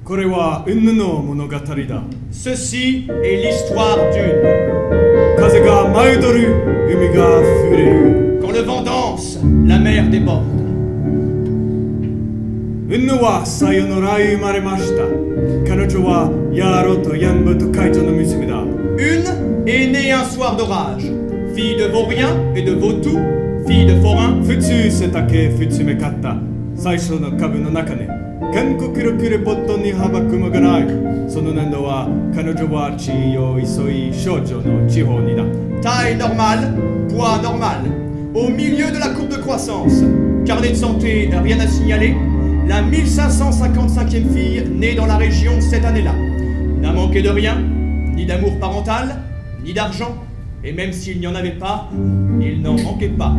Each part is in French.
Korewa Unnu no Monogatari da. Ceci est l'histoire d'une. Kaze ga maedoru, umi ga fureru. Quand le vent danse, la mer déborde. Unnu wa Sayo no rai umaremashita. Kanojo wa Yaro to Yanbu to Kaijo no musume da. Une est née un soir d'orage. Fille de vaurien et de vautoux, fille de forain. Futsu setake futsume katta. Saisho no kabu no naka ne. Kenkoku roku reporto ni habakumo ga nai. Sono nendo wa kanojo wa chiyo isoi shoujo no chihou ni da. Taille normale, poids normal. Au milieu de la courbe de croissance. Carnet de santé, rien à signaler. La 1555e fille née dans la région cette année-là. N'a manqué de rien, ni d'amour parental, ni d'argent. Et même s'il n'y en avait pas, il n'en manquait pas.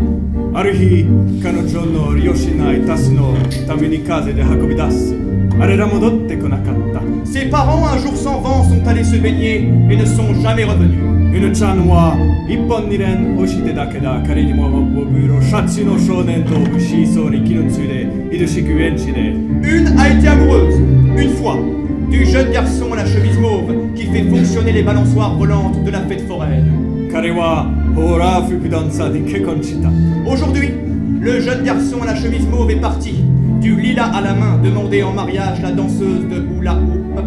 Aruhi, kanojo no ryoshinai tasu no tame ni kaze de hakobidasu. Arera modotte konakatta. Ses parents, un jour sans vent, sont allés se baigner et ne sont jamais revenus. Unu-chan wa ippon niren oshite dake da kare ni mo boburo shatsu no shounen to shiso ni kinotsu de hidoshiku enchi de. Une a été amoureuse, une fois, du jeune garçon à la chemise mauve qui fait fonctionner les balançoires volantes de la fête foraine. Kare wa hora fukudansa de kekkon shita. Aujourd'hui, le jeune garçon à la chemise mauve est parti, du lilas à la main, demander en mariage la danseuse de hula hoop.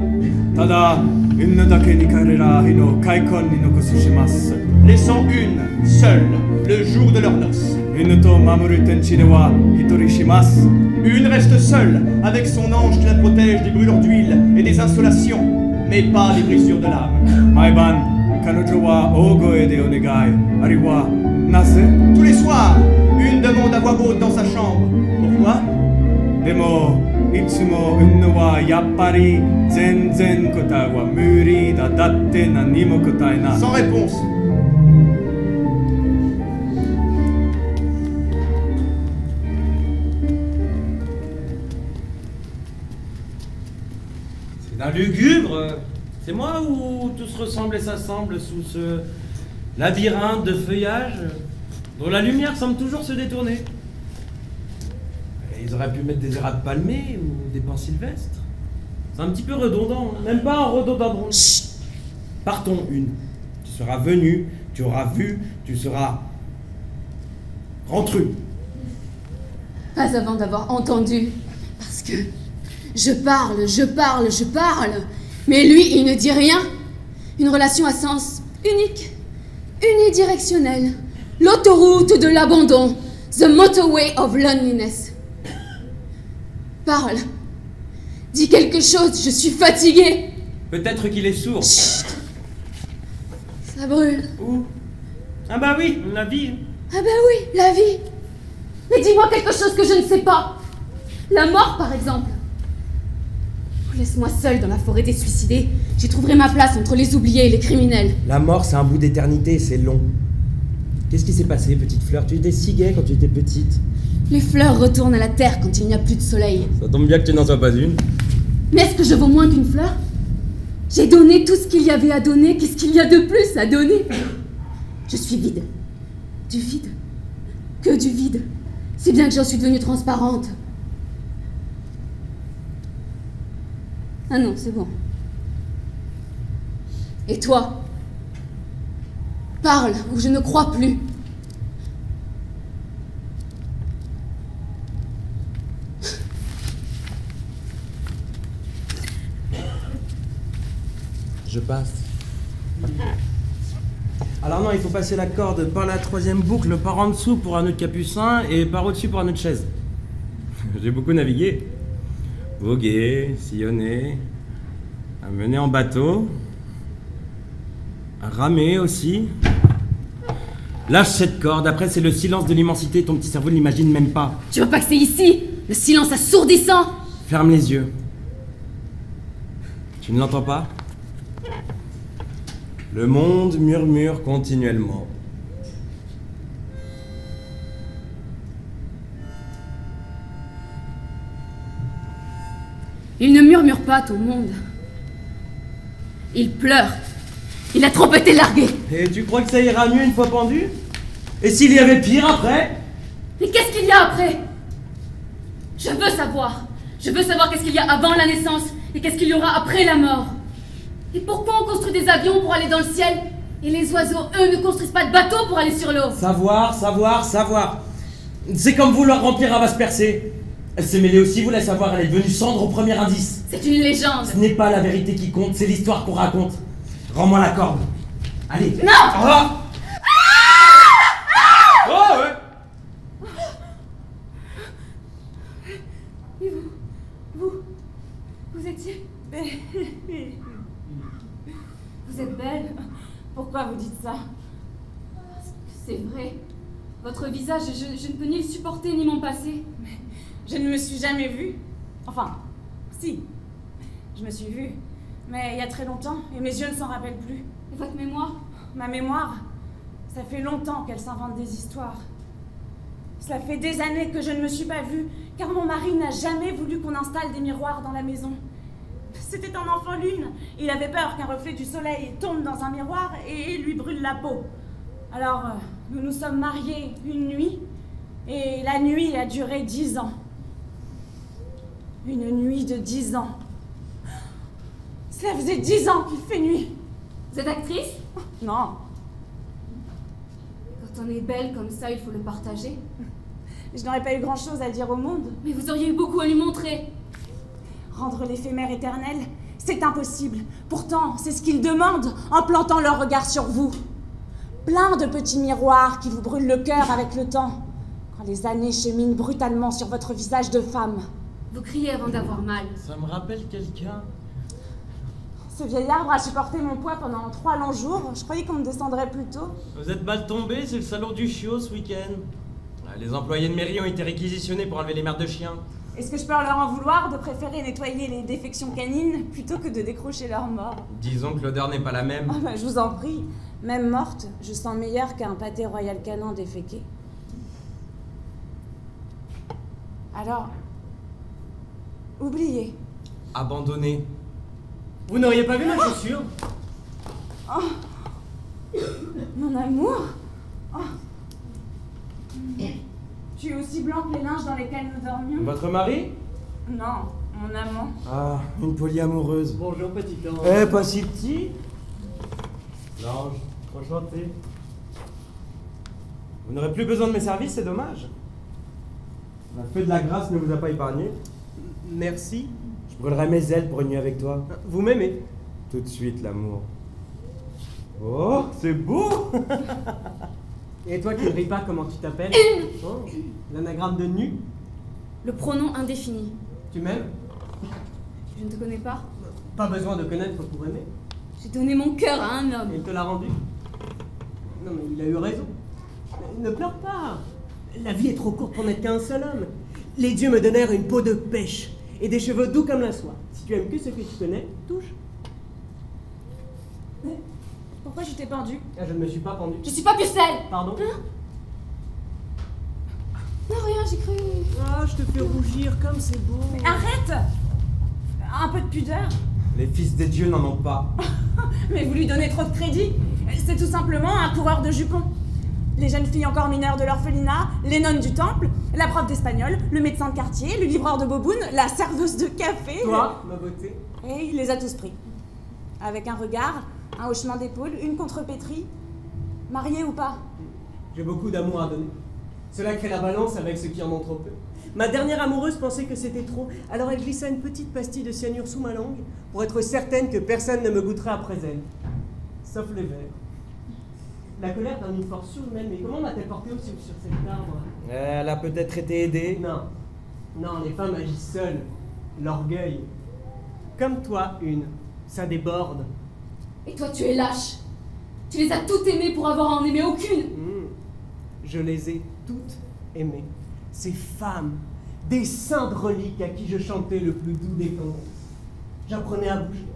Tada unnu dake ni karera hino kaikon ni nokosu shimasu. Laissant une, seule, le jour de leurs noces. Unnu to mamoru tenchi de wa hitori shimasu. Une reste seule, avec son ange qui la protège des brûlures d'huile et des insolations, mais pas des brisures de l'âme. Maiban, kanojo wa ogoe de onegai. Ari wa naze? Tous les soirs, une demande à voix haute dans sa chambre. Pourquoi? Demo, itsumo unnu wa yappari zenzen kotai wa muri da datte nani mo kotai na. Sans réponse. C'est d'un lugubre. C'est moi ou tout se ressemble et s'assemble sous ce labyrinthe de feuillage dont la lumière semble toujours se détourner. Ils auraient pu mettre des érades palmées ou des pins sylvestres. C'est un petit peu redondant, même pas un rhododendron. Chut. Partons une. Tu seras venu, tu auras vu, tu seras rentré. Pas avant d'avoir entendu, parce que je parle, mais lui, il ne dit rien. Une relation à sens unique, unidirectionnelle, l'autoroute de l'abandon, the motorway of loneliness. Parle, dis quelque chose, je suis fatiguée. Peut-être qu'il est sourd. Chut. Ça brûle. Où? Ah bah oui, la vie. Ah bah oui, la vie. Mais dis-moi quelque chose que je ne sais pas. La mort, par exemple. Laisse-moi seule dans la forêt des suicidés. J'y trouverai ma place entre les oubliés et les criminels. La mort, c'est un bout d'éternité, c'est long. Qu'est-ce qui s'est passé, petite fleur? Tu étais si gaie quand tu étais petite. Les fleurs retournent à la terre quand il n'y a plus de soleil. Ça tombe bien que tu n'en sois pas une. Mais est-ce que je vaux moins qu'une fleur? J'ai donné tout ce qu'il y avait à donner. Qu'est-ce qu'il y a de plus à donner? Je suis vide. Du vide. Que du vide. Si bien que j'en suis devenue transparente. Ah non, c'est bon. Et toi? Parle, ou je ne crois plus. Je passe. Alors non, il faut passer la corde par la troisième boucle, par en dessous pour un nœud de capucin et par au-dessus pour un nœud de chaise. J'ai beaucoup navigué. Vogué, sillonné, mené en bateau, ramé aussi. Lâche cette corde, après c'est le silence de l'immensité, ton petit cerveau ne l'imagine même pas. Tu vois pas que c'est ici? Le silence assourdissant! Ferme les yeux. Tu ne l'entends pas? Le monde murmure continuellement. Il ne murmure pas, ton monde. Il pleure. Il a trop été largué. Et tu crois que ça ira mieux une fois pendu? Et s'il y avait pire après? Mais qu'est-ce qu'il y a après? Je veux savoir. Je veux savoir qu'est-ce qu'il y a avant la naissance et qu'est-ce qu'il y aura après la mort. Et pourquoi on construit des avions pour aller dans le ciel et les oiseaux, eux, ne construisent pas de bateaux pour aller sur l'eau? Savoir, savoir, savoir. C'est comme vouloir remplir un vase percé. Elle s'est mêlée aussi, voulait savoir, elle est devenue cendre au premier indice. C'est une légende. Ce n'est pas la vérité qui compte, c'est l'histoire qu'on raconte. Rends-moi la corde. Allez. Non! Ah oh, ouais. Et vous étiez... Vous êtes belle. Pourquoi vous dites ça? C'est vrai. Votre visage, je ne peux ni le supporter ni m'en passer. Mais je ne me suis jamais vue. Enfin, si. Je me suis vue. Mais il y a très longtemps, et mes yeux ne s'en rappellent plus. Et votre mémoire? Ma mémoire, ça fait longtemps qu'elle s'invente des histoires. Cela fait des années que je ne me suis pas vue, car mon mari n'a jamais voulu qu'on installe des miroirs dans la maison. C'était un enfant lune. Il avait peur qu'un reflet du soleil tombe dans un miroir et lui brûle la peau. Alors, nous nous sommes mariés une nuit, et la nuit a duré 10 ans. Une nuit de 10 ans. Cela faisait 10 ans qu'il fait nuit. Vous êtes actrice? Non. Quand on est belle comme ça, il faut le partager. Je n'aurais pas eu grand-chose à dire au monde. Mais vous auriez eu beaucoup à lui montrer. Rendre l'éphémère éternel, c'est impossible. Pourtant, c'est ce qu'ils demandent en plantant leur regard sur vous. Plein de petits miroirs qui vous brûlent le cœur avec le temps, quand les années cheminent brutalement sur votre visage de femme. Vous criez avant d'avoir mal. Ça me rappelle quelqu'un. Ce vieil arbre a supporté mon poids pendant 3 longs jours. Je croyais qu'on me descendrait plus tôt. Vous êtes mal tombé, c'est le salon du chiot ce week-end. Les employés de mairie ont été réquisitionnés pour enlever les merdes de chiens. Est-ce que je peux leur en vouloir de préférer nettoyer les défections canines plutôt que de décrocher leurs morts? Disons que l'odeur n'est pas la même. Ah bah, je vous en prie. Même morte, je sens meilleur qu'un pâté Royal Canin déféqué. Alors, oubliez. Abandonné. Vous n'auriez pas vu ma chaussure? Mon amour. Oh. Tu es aussi blanc que les linges dans lesquels nous dormions? Votre mari? Non, mon amant. Ah, une polyamoureuse. Bonjour, petit ange. Eh, pas si petit. L'ange, enchanté. Vous n'aurez plus besoin de mes services, c'est dommage. Le feu de la grâce ne vous a pas épargné. Merci. Je brûlerai mes ailes pour une nuit avec toi. Vous m'aimez? Tout de suite, l'amour. Oh, c'est beau. Et toi qui ne ris pas, comment tu t'appelles? Oh, l'anagramme de nu? Le pronom indéfini. Tu m'aimes? Je ne te connais pas. Pas besoin de connaître pour aimer. J'ai donné mon cœur à un homme. Et il te l'a rendu? Non mais il a eu raison. Ne pleure pas. La vie est trop courte pour n'être qu'un seul homme. Les dieux me donnèrent une peau de pêche et des cheveux doux comme la soie. Si tu aimes que ce que tu connais, touche. Pourquoi je t'ai pendu? Ah, je ne me suis pas pendu. Je suis pas pucelle. Pardon? Non, rien, j'ai cru. Ah, je te fais rougir comme c'est beau. Mais arrête! Un peu de pudeur. Les fils des dieux n'en ont pas. Mais vous lui donnez trop de crédit. C'est tout simplement un coureur de jupons. Les jeunes filles encore mineures de l'orphelinat, les nonnes du temple, la prof d'espagnol, le médecin de quartier, le livreur de boboune, la serveuse de café. Toi, ma beauté. Et il les a tous pris. Avec un regard, un hochement d'épaule, une contrepétrie. Marié ou pas? J'ai beaucoup d'amour à donner. Cela crée la balance avec ceux qui en ont trop peu. Ma dernière amoureuse pensait que c'était trop, alors elle glissa une petite pastille de cyanure sous ma langue pour être certaine que personne ne me goûterait après elle. Sauf les vers. La colère donne une force surhumaine, mais comment m'a-t-elle porté aussi sur cet arbre? Elle a peut-être été aidée. Non. Non, les femmes agissent seules. L'orgueil. Comme toi, une. Ça déborde. Et toi, tu es lâche. Tu les as toutes aimées pour avoir à en aimer aucune. Je les ai toutes aimées. Ces femmes, des saintes reliques à qui je chantais le plus doux des cantos. J'apprenais à bouger,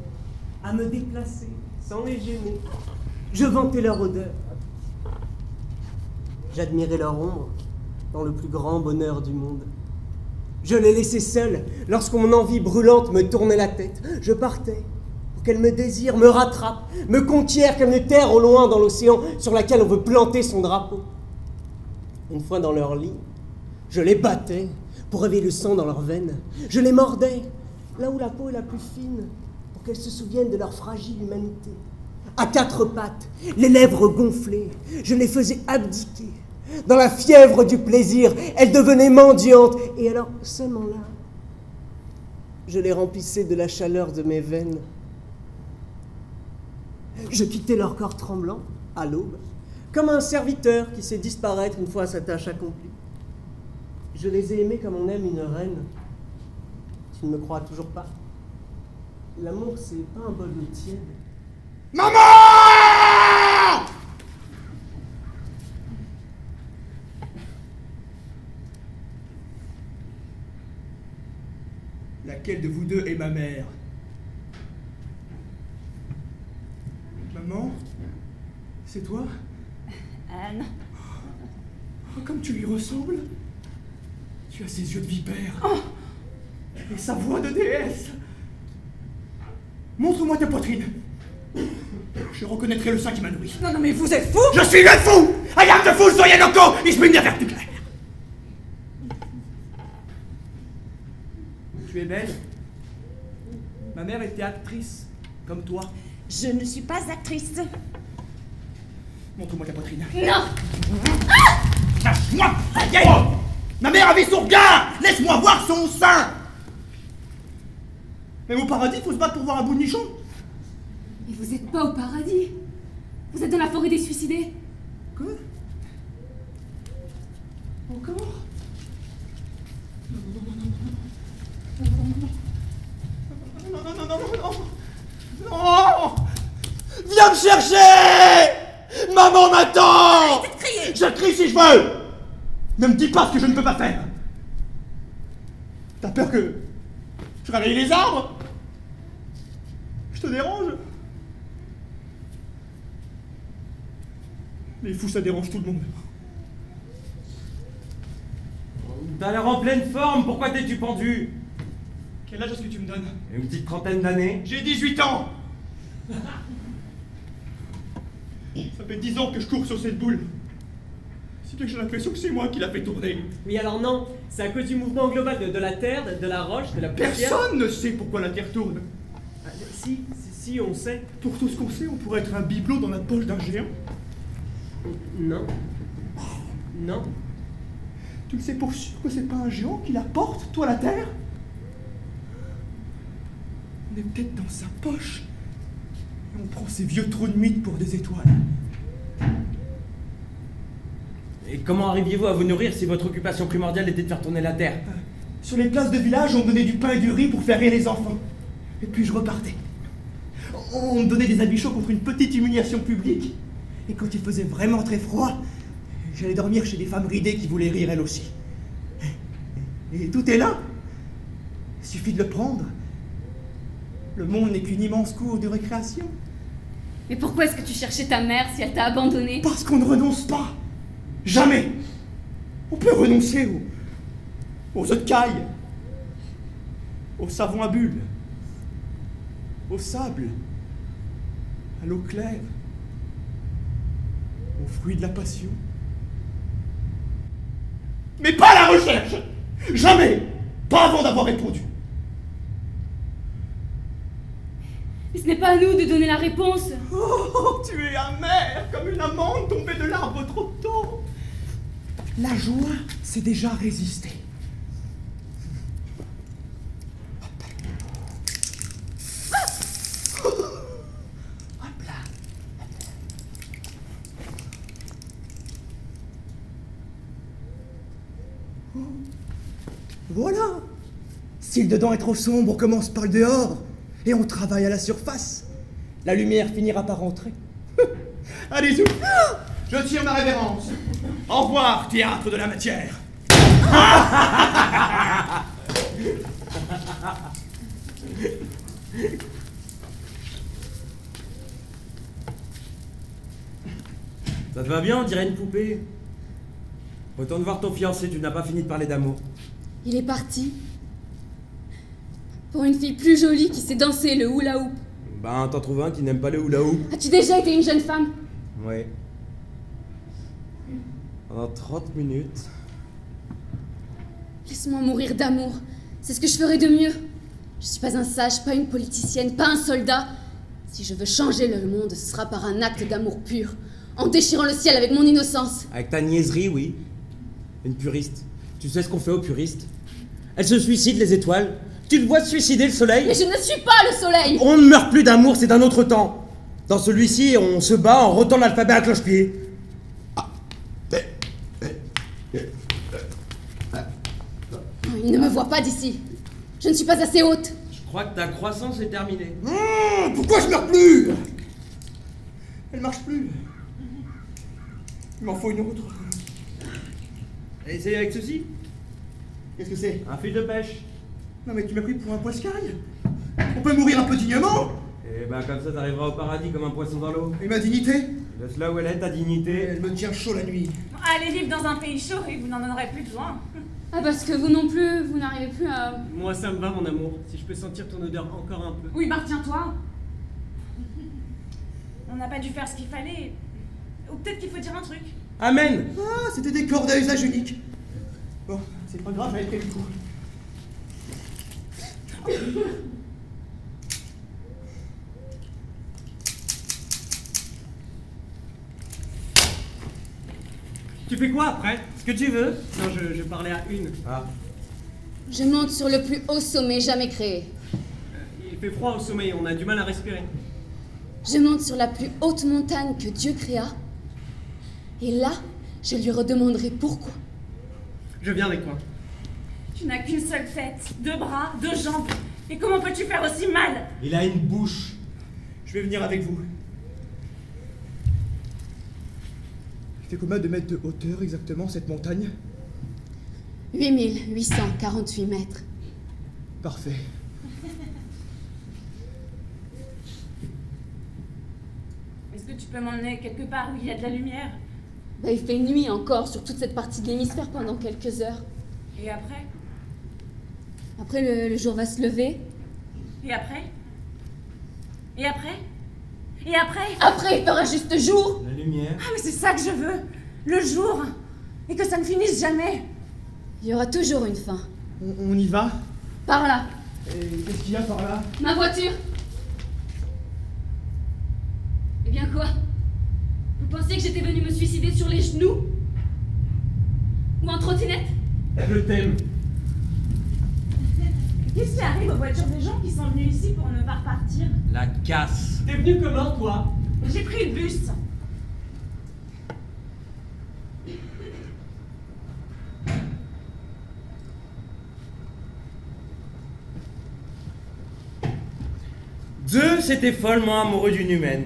à me déplacer, sans les gêner. Je vantais leur odeur. J'admirais leur ombre dans le plus grand bonheur du monde. Je les laissais seules lorsque mon envie brûlante me tournait la tête. Je partais pour qu'elles me désirent, me rattrapent, me conquièrent comme une terre au loin dans l'océan sur laquelle on veut planter son drapeau. Une fois dans leur lit, je les battais pour réveiller le sang dans leurs veines. Je les mordais là où la peau est la plus fine pour qu'elles se souviennent de leur fragile humanité. À quatre pattes, les lèvres gonflées, je les faisais abdiquer. Dans la fièvre du plaisir, elles devenaient mendiantes. Et alors, seulement là, je les remplissais de la chaleur de mes veines. Je quittais leur corps tremblant, à l'aube, comme un serviteur qui sait disparaître une fois sa tâche accomplie. Je les ai aimés comme on aime une reine. Tu ne me crois toujours pas? L'amour, c'est pas un bol d'eau tiède. Maman! Laquelle de vous deux est ma mère? Maman? C'est toi? Anne. Oh, comme tu lui ressembles. Tu as ses yeux de vipère. Et sa voix de déesse. Montre-moi ta poitrine. Je reconnaîtrai le sein qui m'a nourri. Non, mais vous êtes fou! Je suis le fou! I am the fool, soyez loco! Ich bin der Vertügler! Tu es belle. Ma mère était actrice, comme toi. Je ne suis pas actrice. Montre-moi ta poitrine. Non! Lâche-moi! Oh, ma mère avait son regard! Laisse-moi voir son sein! Même au paradis, faut se battre pour voir un bout de nichon. Mais vous êtes pas au paradis. Vous êtes dans la forêt des suicidés. Quoi? Encore? Non, non, non, non, non, non, non! Viens me chercher! Maman m'attend! Arrêtez de crier! Je crie si je veux! Ne me dis pas ce que je ne peux pas faire! T'as peur que je réveille les arbres? Je te dérange? Les fous, ça dérange tout le monde. T'as l'air en pleine forme, pourquoi t'es-tu pendu? Quel âge est-ce que tu me donnes? Une petite trentaine d'années. J'ai 18 ans! Ça fait 10 ans que je cours sur cette boule. Si bien que j'ai l'impression que c'est moi qui l'a fait tourner. Oui, alors non, c'est à cause du mouvement global de la terre, de la roche, de la poussière. Personne ne sait pourquoi la Terre tourne. Ah, si, on sait. Pour tout ce qu'on sait, on pourrait être un bibelot dans la poche d'un géant. Non. Non. Tu le sais pour sûr que c'est pas un géant qui la porte, toi la Terre? On est peut-être dans sa poche. Et on prend ces vieux trous de mythe pour des étoiles. Et comment arriviez-vous à vous nourrir si votre occupation primordiale était de faire tourner la Terre? Sur les places de village, on me donnait du pain et du riz pour faire rire les enfants. Et puis je repartais. On me donnait des habits chauds contre une petite humiliation publique. Et quand il faisait vraiment très froid, j'allais dormir chez des femmes ridées qui voulaient rire elles aussi. Et tout est là. Il suffit de le prendre. Le monde n'est qu'une immense cour de récréation. Mais pourquoi est-ce que tu cherchais ta mère si elle t'a abandonné? Parce qu'on ne renonce pas. Jamais. On peut renoncer aux œufs de caille, au savon à bulles, au sable, à l'eau claire, aux fruits de la passion. Mais pas la recherche! Jamais! Pas avant d'avoir répondu. Mais ce n'est pas à nous de donner la réponse. Oh, tu es amère comme une amande tombée de l'arbre trop tôt. La joie, c'est déjà résister. Hop là. Si dedans est trop sombre, on commence par le dehors et on travaille à la surface. La lumière finira par rentrer. Allez, ouf. Je tire ma révérence. Au revoir, théâtre de la matière. Ça te va bien, on dirait une poupée. Retourne voir ton fiancé, tu n'as pas fini de parler d'amour. Il est parti. Pour une fille plus jolie qui sait danser le hula hoop. Ben, t'en trouves un qui n'aime pas le hula hoop. As-tu déjà été une jeune femme? Ouais. Pendant 30 minutes. Laisse-moi mourir d'amour. C'est ce que je ferais de mieux. Je suis pas un sage, pas une politicienne, pas un soldat. Si je veux changer le monde, ce sera par un acte d'amour pur. En déchirant le ciel avec mon innocence. Avec ta niaiserie, oui. Une puriste. Tu sais ce qu'on fait aux puristes? Elles se suicident, les étoiles. Tu le vois se suicider, le soleil? Mais je ne suis pas le soleil! On ne meurt plus d'amour, c'est d'un autre temps. Dans celui-ci, on se bat en rotant l'alphabet à cloche-pied. Il ne me voit pas d'ici. Je ne suis pas assez haute. Je crois que ta croissance est terminée. Pourquoi je meurs plus? Elle marche plus. Il m'en faut une autre. Essaye avec ceci. Qu'est-ce que c'est? Un fil de pêche. Non mais tu m'as pris pour un poiscaille. On peut mourir un peu dignement. Et ben comme ça t'arriveras au paradis comme un poisson dans l'eau. Et ma dignité? Laisse-la où elle est, ta dignité. Elle me tient chaud la nuit. Allez vivre dans un pays chaud et vous n'en aurez plus besoin. Ah, parce que vous non plus, vous n'arrivez plus à... Moi, ça me va, mon amour. Si je peux sentir ton odeur encore un peu. Oui, bah tiens-toi. On n'a pas dû faire ce qu'il fallait. Ou peut-être qu'il faut dire un truc. Amen. Ah, c'était des cordes à usage unique. Bon, c'est pas grave, j'avais pris le coup. Tu fais quoi après? Ce que tu veux. Non, je parlais à une. Ah. Je monte sur le plus haut sommet jamais créé. Il fait froid au sommet, on a du mal à respirer. Je monte sur la plus haute montagne que Dieu créa. Et là, je lui redemanderai pourquoi. Je viens avec toi. Tu n'as qu'une seule tête, 2 bras, 2 jambes. Et comment peux-tu faire aussi mal? Il a une bouche. Je vais venir avec vous. Il fait combien de mètres de hauteur exactement cette montagne? 8848 mètres. Parfait. Est-ce que tu peux m'emmener quelque part où il y a de la lumière? Bah, il fait nuit encore sur toute cette partie de l'hémisphère pendant quelques heures. Et après? Après, le jour va se lever. Et après? Et après? Et après? Après, il fera juste jour. La lumière. Ah mais c'est ça que je veux! Le jour! Et que ça ne finisse jamais! Il y aura toujours une fin. On y va? Par là. Et qu'est-ce qu'il y a par là? Ma voiture. Eh bien quoi? Vous pensiez que j'étais venue me suicider sur les genoux? Ou en trottinette? Je t'aime. Qu'est-ce qui arrive aux voitures des gens qui sont venus ici pour ne pas repartir? La casse. T'es venu comment, toi? J'ai pris le bus! Zeus était follement amoureux d'une humaine.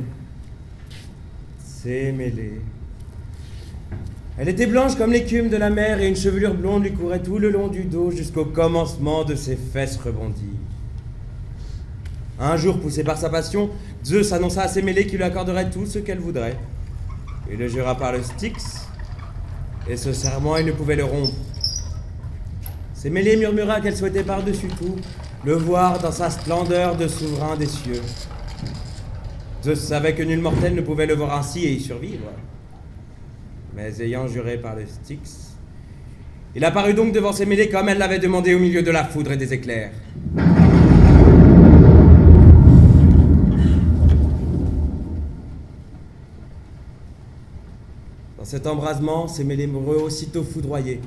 Sémélé. Elle était blanche comme l'écume de la mer et une chevelure blonde lui courait tout le long du dos jusqu'au commencement de ses fesses rebondies. Un jour, poussé par sa passion, Zeus annonça à Sémélé qu'il lui accorderait tout ce qu'elle voudrait. Il le jura par le Styx, et ce serment, il ne pouvait le rompre. Sémélé murmura qu'elle souhaitait par-dessus tout le voir dans sa splendeur de souverain des cieux. Zeus savait que nul mortel ne pouvait le voir ainsi et y survivre. Mais ayant juré par le Styx, il apparut donc devant Sémélé comme elle l'avait demandé au milieu de la foudre et des éclairs. Dans cet embrasement, Sémélé mourut aussitôt foudroyé.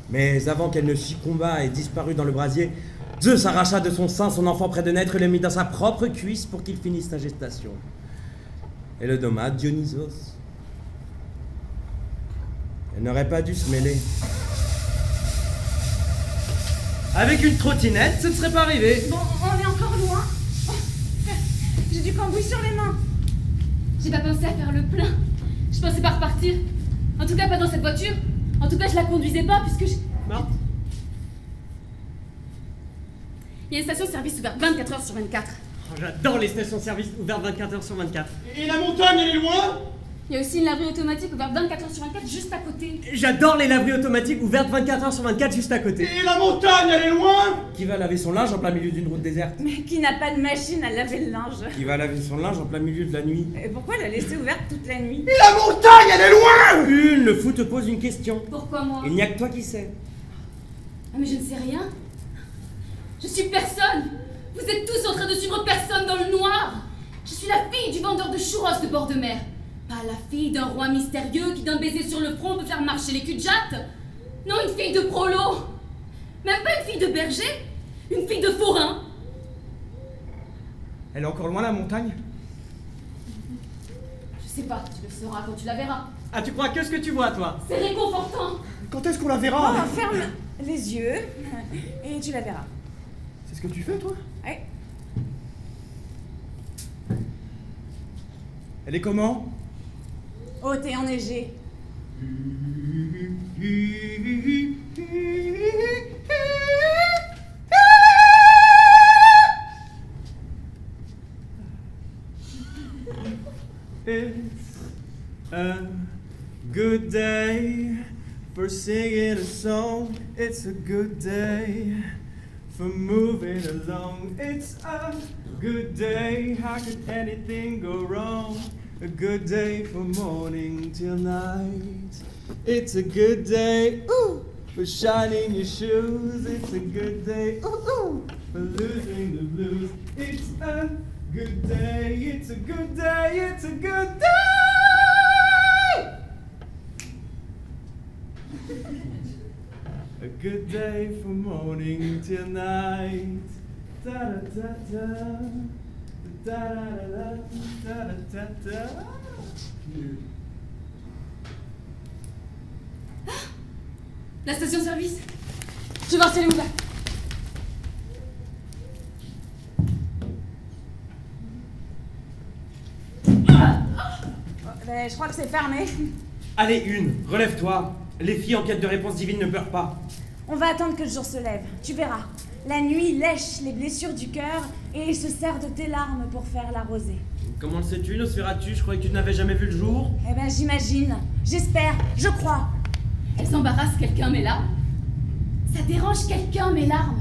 Mais avant qu'elle ne succombât et disparût dans le brasier, Zeus arracha de son sein son enfant près de naître et le mit dans sa propre cuisse pour qu'il finisse sa gestation. Et le nomma Dionysos. Elle n'aurait pas dû se mêler. Avec une trottinette, ce ne serait pas arrivé. Bon, on est encore loin. Oh, j'ai du cambouis sur les mains. J'ai pas pensé à faire le plein. Je pensais pas repartir. En tout cas, pas dans cette voiture. En tout cas, je la conduisais pas puisque je... Marthe, Il y a une station-service ouverte 24 heures sur 24. oh, j'adore les stations-service ouvertes 24 heures sur 24. Et la montagne, elle est loin? Il y a aussi une laverie automatique ouverte 24 heures sur 24 juste à côté. J'adore les laveries automatiques ouvertes 24 heures sur 24 juste à côté. Et la montagne, elle est loin? Qui va laver son linge en plein milieu d'une route déserte? Mais qui n'a pas de machine à laver le linge? Qui va laver son linge en plein milieu de la nuit? Et pourquoi la laisser ouverte toute la nuit? Et la montagne, elle est loin? Une, le fou te pose une question. Pourquoi moi? Il n'y a que toi qui sais. Ah, mais je ne sais rien. Je suis personne. Vous êtes tous en train de suivre personne dans le noir. Je suis la fille du vendeur de churros de bord de mer. Pas la fille d'un roi mystérieux qui d'un baiser sur le front peut faire marcher les culs de jatte. Non, une fille de prolo. Même pas une fille de berger. Une fille de forain. Elle est encore loin, la montagne? Je sais pas, tu le sauras quand tu la verras. Ah, tu crois que ce que tu vois, toi? C'est réconfortant. Quand est-ce qu'on la Oh, verra? ferme les yeux et tu la verras. C'est ce que tu fais, toi? Ouais. Elle est comment? Haute et enneigée. It's a good day for singing a song. It's a good day for moving along. It's a good day. How could anything go wrong? A good day from morning till night. It's a good day, ooh, for shining your shoes. It's a good day, ooh, ooh, for losing the blues. It's a good day, it's a good day, it's a good day. A good day from morning till night. Da da da da. Da da da da da da da. La station-service. Je vais voir si elle est ouverte. Ben, je crois que c'est fermé. Allez, une, relève-toi. Les filles en quête de réponse divine ne pleurent pas. On va attendre que le jour se lève. Tu verras. La nuit lèche les blessures du cœur et il se sert de tes larmes pour faire la rosée. Comment le sais-tu, Nosferatu? Je croyais que tu n'avais jamais vu le jour. Eh ben, j'imagine. J'espère. Je crois. Elles embarrassent quelqu'un, mes larmes. Ça dérange quelqu'un, mes larmes.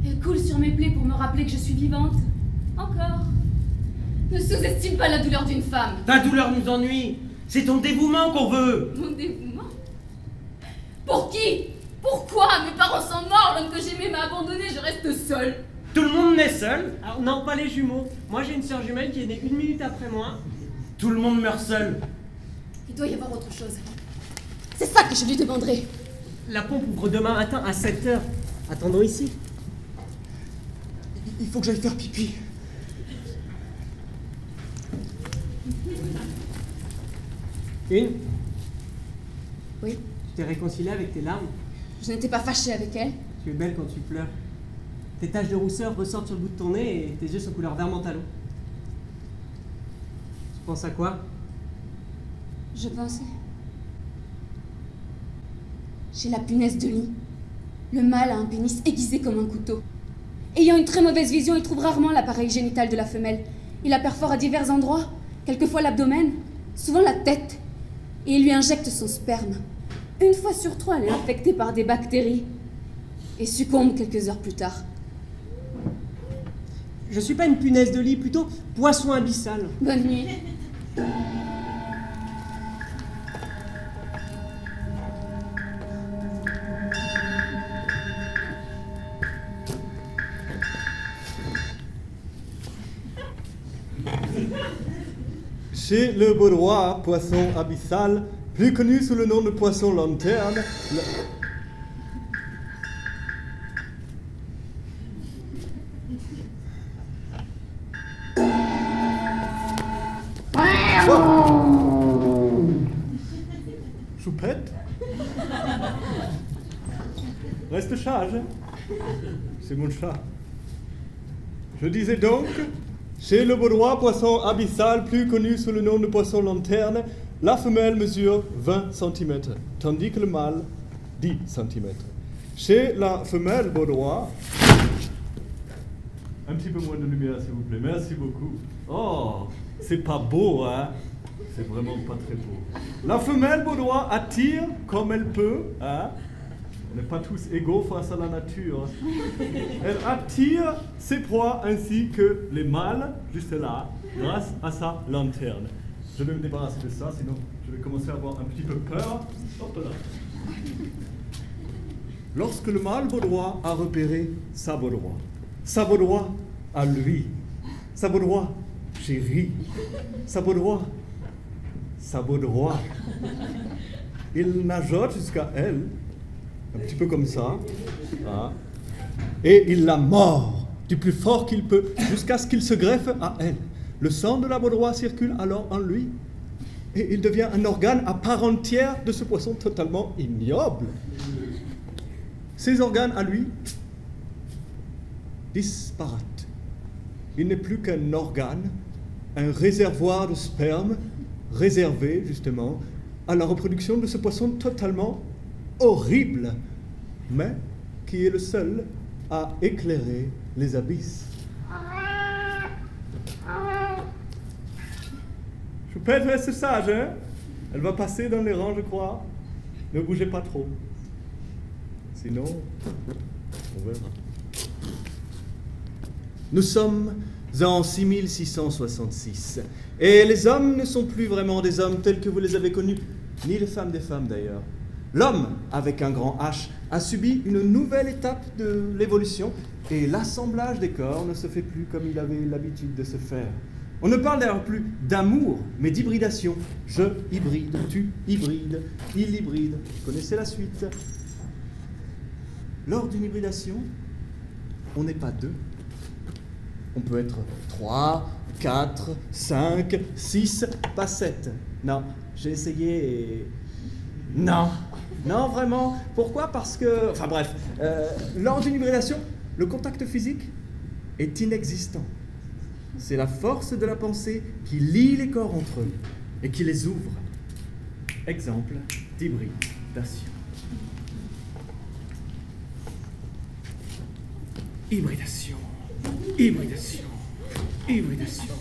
Elles coulent sur mes plaies pour me rappeler que je suis vivante. Encore. Ne sous-estime pas la douleur d'une femme. Ta douleur nous ennuie. C'est ton dévouement qu'on veut. Mon dévouement. Pour qui? Pourquoi? Mes parents sont morts, l'homme que j'aimais m'a abandonné, je reste seule. Tout le monde naît seul. Alors, non, pas les jumeaux. Moi, j'ai une sœur jumelle qui est née 1 minute après moi. Tout le monde meurt seul. Il doit y avoir autre chose. C'est ça que je lui demanderai. La pompe ouvre demain matin à 7h. Attendons ici. Il faut que j'aille faire pipi. Une, Oui, tu t'es réconciliée avec tes larmes. je n'étais pas fâchée avec elle. Tu es belle quand tu pleures. Tes taches de rousseur ressortent sur le bout de ton nez et tes yeux sont couleur vert mentalo. Tu penses à quoi? Je pensais. J'ai la punaise de lit. Le mâle a un pénis aiguisé comme un couteau. Ayant une très mauvaise vision, il trouve rarement l'appareil génital de la femelle. Il la perfore à divers endroits, quelquefois l'abdomen, souvent la tête, et il lui injecte son sperme. Une fois sur 3, elle est infectée par des bactéries et succombe quelques heures plus tard. Je suis pas une punaise de lit, plutôt poisson abyssal. Bonne nuit. Chez le Baudois, poisson abyssal, plus connu sous le nom de poisson lanterne, Choupette? reste sage. Hein? C'est mon chat. Je disais donc, chez le Baudois, poisson abyssal, plus connu sous le nom de poisson lanterne, la femelle mesure 20 cm, tandis que le mâle 10 cm. Chez la femelle Baudois, un petit peu moins de lumière s'il vous plaît, merci beaucoup. Oh, c'est pas beau, hein? C'est vraiment pas très beau. La femelle Baudois attire comme elle peut, hein? On n'est pas tous égaux face à la nature. Elle attire ses proies ainsi que les mâles, juste là, grâce à sa lanterne. Je vais me débarrasser de ça, sinon je vais commencer à avoir un petit peu peur. Hop là. Lorsque le mâle Baudois a repéré sa Baudois à lui, sa Baudois chérie, sa Baudois, il nageote jusqu'à elle, un petit peu comme ça, hein, et il la mord du plus fort qu'il peut, jusqu'à ce qu'il se greffe à elle. Le sang de la Baudois circule alors en lui, et il devient un organe à part entière de ce poisson totalement ignoble. Ses organes à lui disparaissent. Il n'est plus qu'un organe, un réservoir de sperme réservé justement à la reproduction de ce poisson totalement horrible, mais qui est le seul à éclairer les abysses. Choupette reste sage, hein? Elle va passer dans les rangs, je crois. Ne bougez pas trop. Sinon, on verra. Nous sommes en 6666, et les hommes ne sont plus vraiment des hommes tels que vous les avez connus, ni les femmes des femmes d'ailleurs. L'homme, avec un grand H, a subi une nouvelle étape de l'évolution, et l'assemblage des corps ne se fait plus comme il avait l'habitude de se faire. On ne parle d'ailleurs plus d'amour, mais d'hybridation. Je hybride, tu hybrides, il hybride. Vous connaissez la suite. Lors d'une hybridation, on n'est pas deux. On peut être 3, 4, 5, 6, pas 7. Non, j'ai essayé et... Non, vraiment. Pourquoi? Parce que... Enfin bref, lors d'une hybridation, le contact physique est inexistant. C'est la force de la pensée qui lie les corps entre eux et qui les ouvre. Exemple d'hybridation. Hybridation, hybridation, hybridation,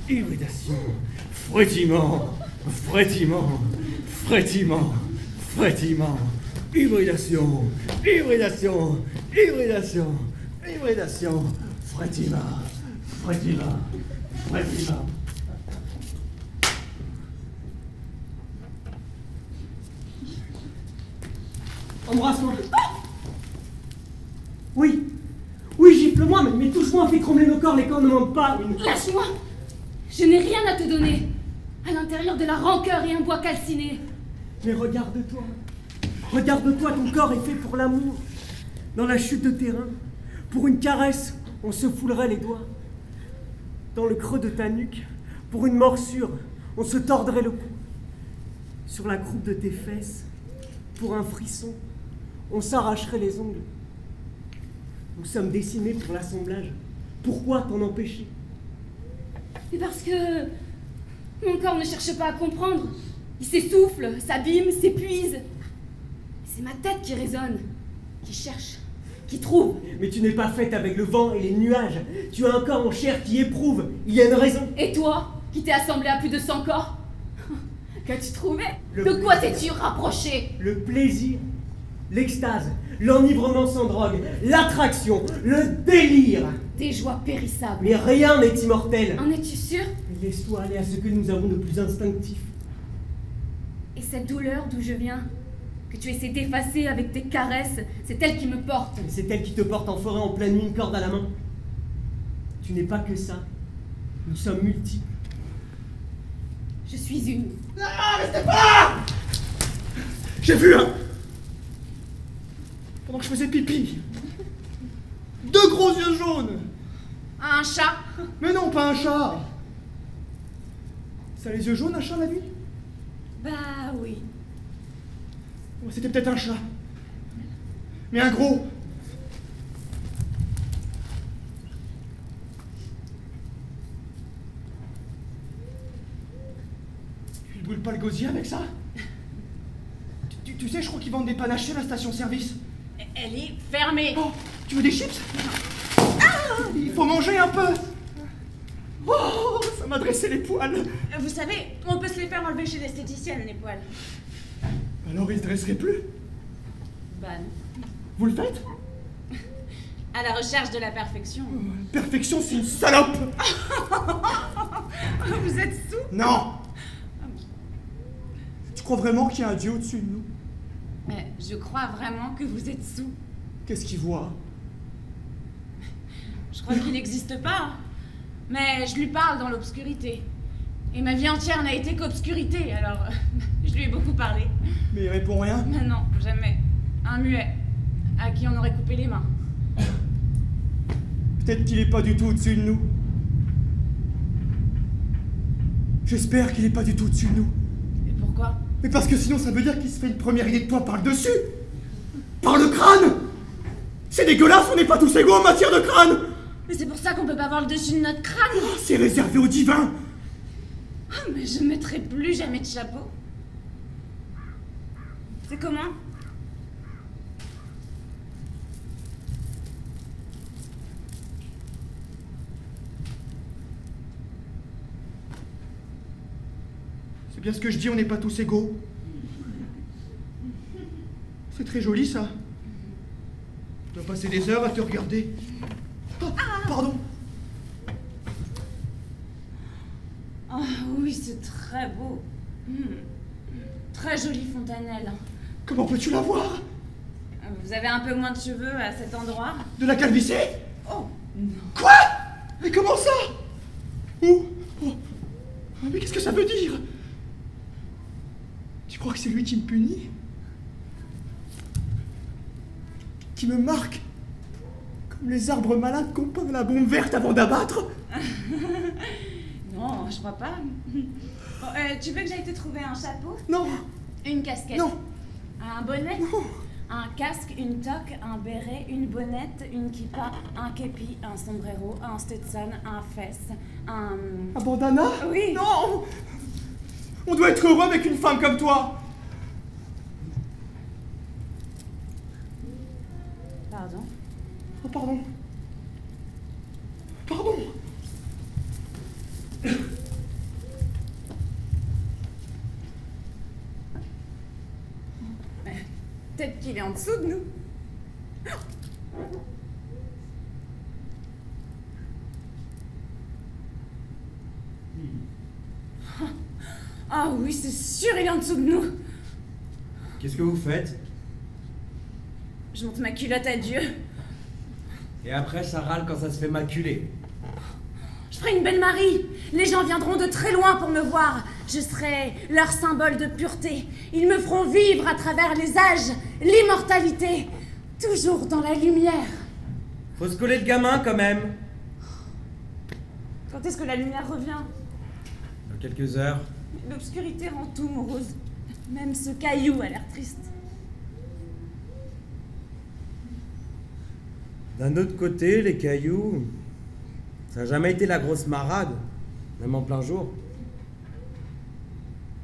hybridation, frétillement, frétillement, frétillement, frétillement, hybridation, hybridation, hybridation, hybridation, frétillement, frétillement, frétillement. Embrasse-moi. Oui. Oui, gifle-moi, mais touche-moi, fais trembler nos corps, les corps ne mentent pas. Lâche-moi! Je n'ai rien à te donner. À l'intérieur de la rancœur et un bois calciné. Mais regarde-toi. Regarde-toi, ton corps est fait pour l'amour. Dans la chute de terrain, pour une caresse, on se foulerait les doigts. Dans le creux de ta nuque, pour une morsure, on se tordrait le cou. Sur la croupe de tes fesses, pour un frisson, on s'arracherait les ongles. Nous sommes dessinés pour l'assemblage. Pourquoi t'en empêcher? C'est parce que mon corps ne cherche pas à comprendre. Il s'essouffle, s'abîme, s'épuise. C'est ma tête qui résonne, qui cherche, qui trouve. Mais tu n'es pas faite avec le vent et les nuages. Tu as un corps en chair qui éprouve. Il y a une raison. Et toi, qui t'es assemblé à plus de 100 corps, qu'as-tu trouvé? De quoi t'es-tu rapproché? Le plaisir, l'extase, l'enivrement sans drogue, l'attraction, le délire. Des joies périssables. Mais rien n'est immortel. En es-tu sûr? Laisse-toi aller à ce que nous avons de plus instinctif. Et cette douleur d'où je viens, que tu essaies d'effacer avec tes caresses, c'est elle qui me porte. C'est elle qui te porte en forêt en pleine nuit, une corde à la main. Tu n'es pas que ça. Nous sommes multiples. Je suis une. Ah, mais c'est pas! J'ai vu un... Pendant que je faisais pipi. 2 gros yeux jaunes. Un chat. Mais non, pas un chat. Ça a les yeux jaunes, un chat, la nuit? Bah oui. C'était peut-être un chat. Mais un gros. Il brûle pas le gosier avec ça? Tu sais, je crois qu'ils vendent des panachés à la station-service. Elle est fermée. Oh, tu veux des chips? Il faut manger un peu. Oh, ça m'a dressé les poils. Vous savez, on peut se les faire enlever chez l'esthéticienne, les poils. Alors ils se dresseraient plus? Bah non. Vous le faites? À la recherche de la perfection. Perfection, c'est une salope. Vous êtes sous? Non. Tu crois vraiment qu'il y a un dieu au-dessus de nous? Mais je crois vraiment que vous êtes sous. Qu'est-ce qu'il voit? Je crois qu'il n'existe pas. Mais je lui parle dans l'obscurité. Et ma vie entière n'a été qu'obscurité, alors je lui ai beaucoup parlé. Mais il répond rien. Mais non, jamais. Un muet, à qui on aurait coupé les mains. Peut-être qu'il est pas du tout au-dessus de nous. J'espère qu'il est pas du tout au-dessus de nous. Et pourquoi? Mais parce que sinon ça veut dire qu'il se fait une première idée de toi par le dessus. Par le crâne. C'est dégueulasse, on n'est pas tous égaux en matière de crâne. Mais c'est pour ça qu'on peut pas voir le dessus de notre crâne. C'est réservé au divin. Oh, mais je mettrai plus jamais de chapeau. C'est comment? C'est bien ce que je dis, on n'est pas tous égaux. C'est très joli ça. Je dois passer des heures à te regarder. Oh, pardon. Oh oui, c'est très beau. Très jolie fontanelle. Comment peux-tu la voir? Vous avez un peu moins de cheveux à cet endroit? De la calvitie? Oh, non. Quoi? Mais comment ça? Où? Oh. Mais qu'est-ce que ça veut dire? Tu crois que c'est lui qui me punit? Qui me marque? Comme les arbres malades qu'on peint la bombe verte avant d'abattre? Non, je crois pas. Bon, tu veux que j'aille te trouver un chapeau? Non. Une casquette? Non. Un bonnet? Non. Un casque, une toque, un béret, une bonnette, une kippa, un képi, un sombrero, un stetson, un fess, un... Un bandana? Oui. Non. On doit être heureux avec une femme comme toi. Pardon? Oh, pardon. Pardon. Peut-être qu'il est en dessous de nous. Ah oui, c'est sûr, il est en dessous de nous. Qu'est-ce que vous faites? Je monte ma culotte à Dieu. Et après, ça râle quand ça se fait maculer. Je ferai une belle Marie. Les gens viendront de très loin pour me voir. Je serai leur symbole de pureté. Ils me feront vivre à travers les âges, l'immortalité, toujours dans la lumière. Faut se coller le gamin quand même. Quand est-ce que la lumière revient? Dans quelques heures. L'obscurité rend tout morose. Même ce caillou a l'air triste. D'un autre côté, les cailloux, ça n'a jamais été la grosse marade, même en plein jour.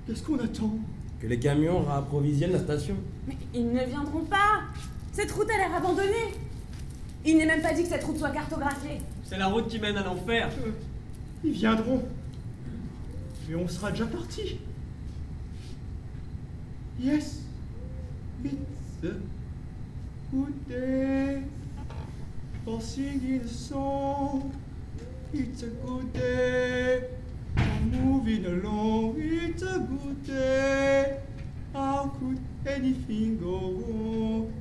Qu'est-ce qu'on attend? Que les camions réapprovisionnent la station. Mais ils ne viendront pas. Cette route a l'air abandonnée. Il n'est même pas dit que cette route soit cartographiée. C'est la route qui mène à l'enfer. Ils viendront. Mais on sera déjà partis. Yes. It's a good day for singing a song. It's a good day for moving along. It's a good day. How could anything go wrong?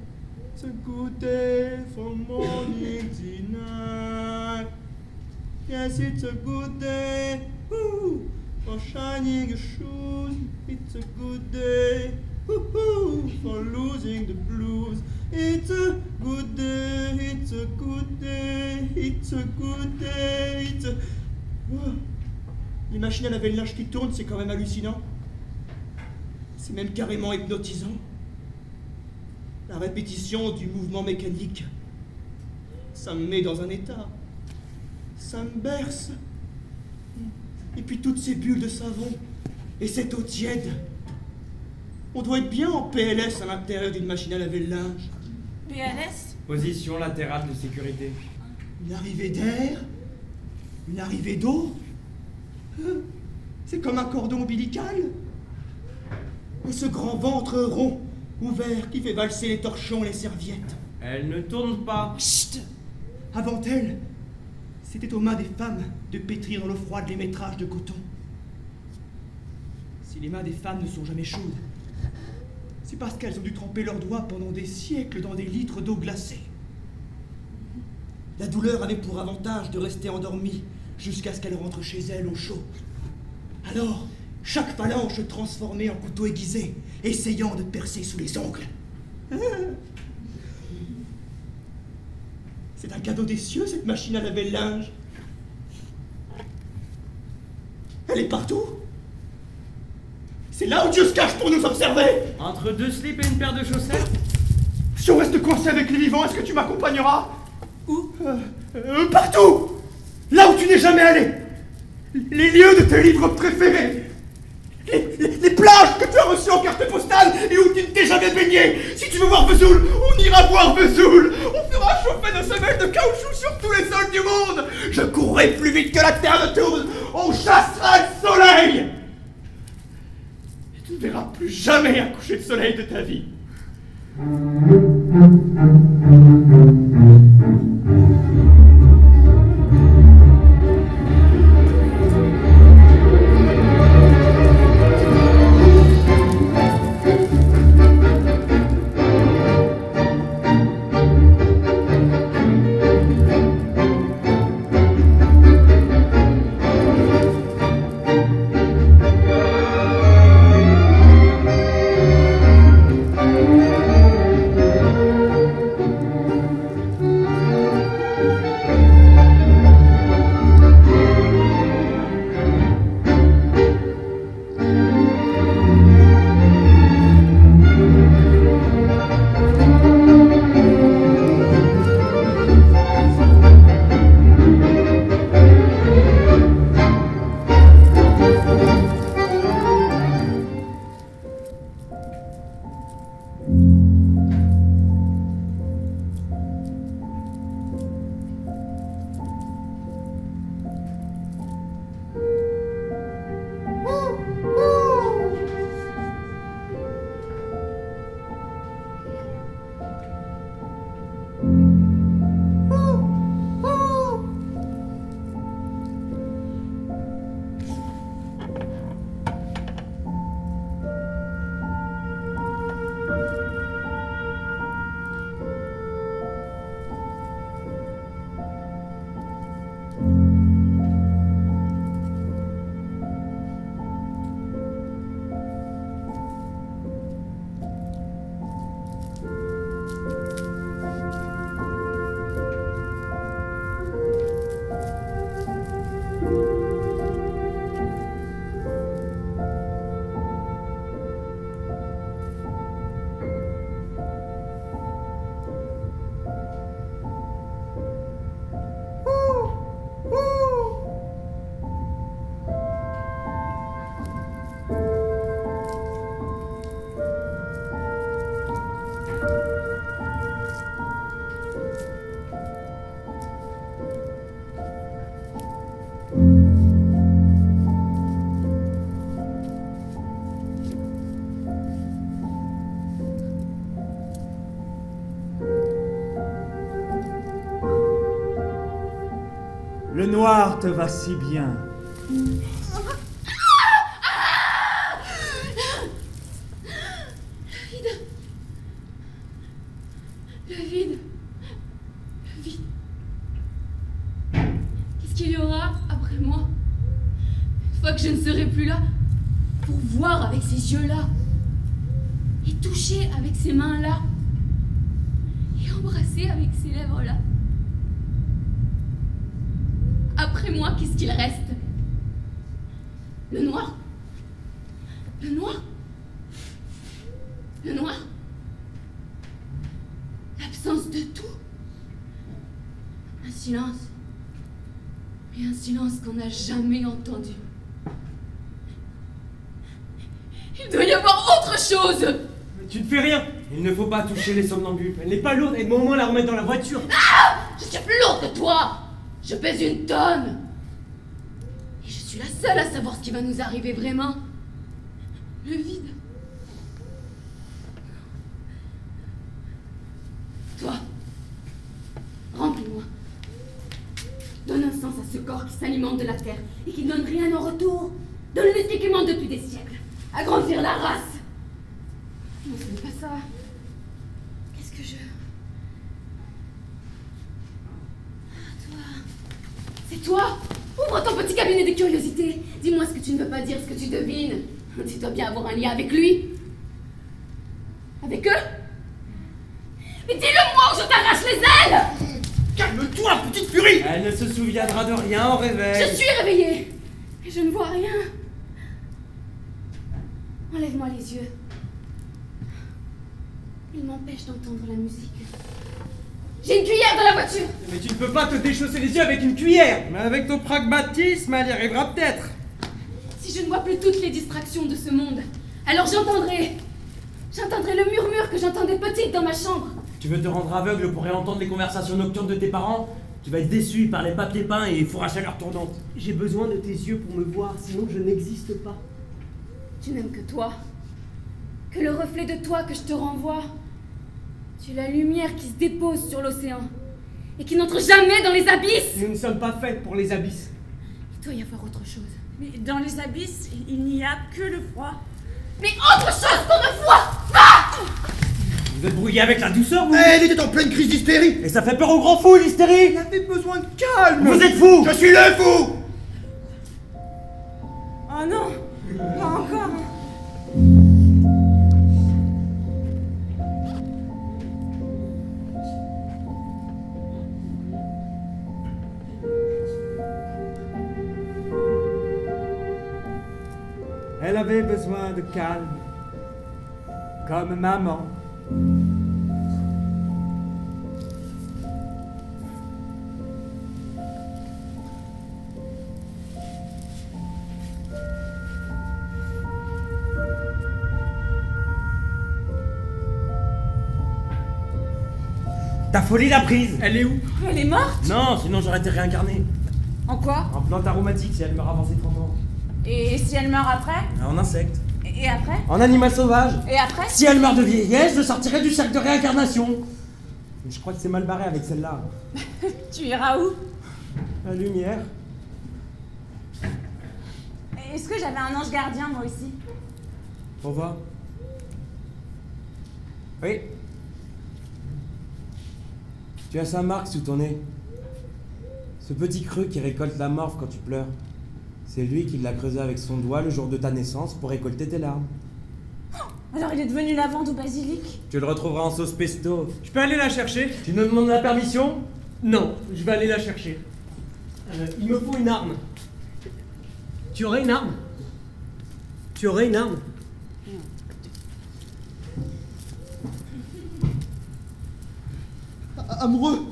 It's a good day from morning to night. Yes, it's a good day. Woo! For shining your shoes, it's a good day. Woo-hoo, for losing the blues, it's a good day, it's a good day, it's a good day, it's a... Oh. Les machines à laver le linge qui tournent, c'est quand même hallucinant. C'est même carrément hypnotisant. La répétition du mouvement mécanique, ça me met dans un état. Ça me berce. Et puis toutes ces bulles de savon et cette eau tiède. On doit être bien en PLS à l'intérieur d'une machine à laver le linge. PLS? Position latérale de sécurité. Une arrivée d'air, une arrivée d'eau. C'est comme un cordon ombilical. Et ce grand ventre rond, ouvert, qui fait valser les torchons et les serviettes. Elle ne tourne pas. Chut! Avant elle, c'était aux mains des femmes de pétrir dans l'eau froide les métrages de coton. Si les mains des femmes ne sont jamais chaudes, c'est parce qu'elles ont dû tremper leurs doigts pendant des siècles dans des litres d'eau glacée. La douleur avait pour avantage de rester endormie jusqu'à ce qu'elle rentre chez elle au chaud. Alors, chaque phalange se transformait en couteau aiguisé, essayant de percer sous les ongles. C'est un cadeau des cieux, cette machine à laver le linge. Elle est partout. C'est là où Dieu se cache pour nous observer. Entre deux slips et une paire de chaussettes. Si on reste coincé avec les vivants, est-ce que tu m'accompagneras? Où? Partout. Là où tu n'es jamais allé. Les lieux de tes livres préférés. Les plages que tu as reçues en carte postale et où tu ne t'es jamais baigné. Si tu veux voir Vesoul, on ira voir Vesoul. On fera chauffer nos semelles de caoutchouc sur tous les sols du monde. Je courrai plus vite que la terre ne tourne. On chassera le soleil. Et tu ne verras plus jamais un coucher de soleil de ta vie. Le noir te va si bien. Le vide. Le vide. Qu'est-ce qu'il y aura après moi? Une fois que je ne serai plus là, pour voir avec ces yeux-là, et toucher avec ces mains-là, et embrasser avec ces lèvres-là. Après moi, qu'est-ce qu'il reste? Le noir. Le noir. Le noir. l'absence de tout. Un silence. Et un silence qu'on n'a jamais entendu. Il doit y avoir autre chose. Mais tu ne fais rien. Il ne faut pas toucher les somnambules. Elle n'est pas lourde, aide-moi au moins à la remettre dans la voiture. Je suis plus lourde que toi. Je pèse 1 tonne. Et je suis la seule à savoir ce qui va nous arriver vraiment. Le vide. Toi, remplis-moi. Donne un sens à ce corps qui s'alimente de la terre et qui ne donne rien en retour. Donne-le ce qui manque depuis des siècles. Agrandir la race. Non, ce n'est pas ça. Qu'est-ce que je... Ah, toi. C'est toi. Ouvre ton petit cabinet de curiosité. Dis-moi ce que tu ne veux pas dire, ce que tu devines. Tu dois bien avoir un lien avec lui. Avec eux. Mais dis-le-moi ou je t'arrache les ailes. Calme-toi, petite furie! Elle ne se souviendra de rien au réveil. Je suis réveillée. Et je ne vois rien. Enlève-moi les yeux. Ils m'empêchent d'entendre la musique. J'ai une cuillère dans la voiture. Mais tu ne peux pas te déchausser les yeux avec une cuillère. Mais avec ton pragmatisme, elle y arrivera peut-être. Si je ne vois plus toutes les distractions de ce monde, alors j'entendrai le murmure que j'entendais petite dans ma chambre. Tu veux te rendre aveugle pour réentendre les conversations nocturnes de tes parents? Tu vas être déçu par les papiers peints et les fours à chaleur tournante. J'ai besoin de tes yeux pour me voir, sinon je n'existe pas. Tu n'aimes que toi, que le reflet de toi que je te renvoie. Tu es la lumière qui se dépose sur l'océan et qui n'entre jamais dans les abysses. Nous ne sommes pas faits pour les abysses. Il doit y avoir autre chose. Mais dans les abysses, il n'y a que le froid. Mais autre chose qu'on me voit. Va! Vous êtes brouillé avec la douceur, vous? Elle était en pleine crise d'hystérie! Et ça fait peur aux grands fous, l'hystérie! Elle avait besoin de calme! Vous êtes fous! Je suis le fou! Oh non, pas encore. Elle avait besoin de calme. Comme maman. Ta folie l'a prise! Elle est où? Elle est morte? Non, sinon j'aurais été réincarné. En quoi? En plante aromatique si elle meurt avant ses 30 ans. Et si elle meurt après? En insecte. Et après? En animal sauvage. Et après? Si elle meurt de vieillesse, je sortirai du cercle de réincarnation. Mais je crois que c'est mal barré avec celle-là. Tu iras où? La lumière. Est-ce que j'avais un ange gardien, moi aussi? Au revoir. Oui. Tu as sa marque sous ton nez. Ce petit creux qui récolte la morve quand tu pleures. C'est lui qui l'a creusé avec son doigt le jour de ta naissance pour récolter tes larmes. Alors il est devenu lavande ou basilic? Tu le retrouveras en sauce pesto. Je peux aller la chercher? Tu nous demandes la permission? Non, je vais aller la chercher. Il me faut une arme. Tu aurais une arme? Tu aurais une arme? Amoureux!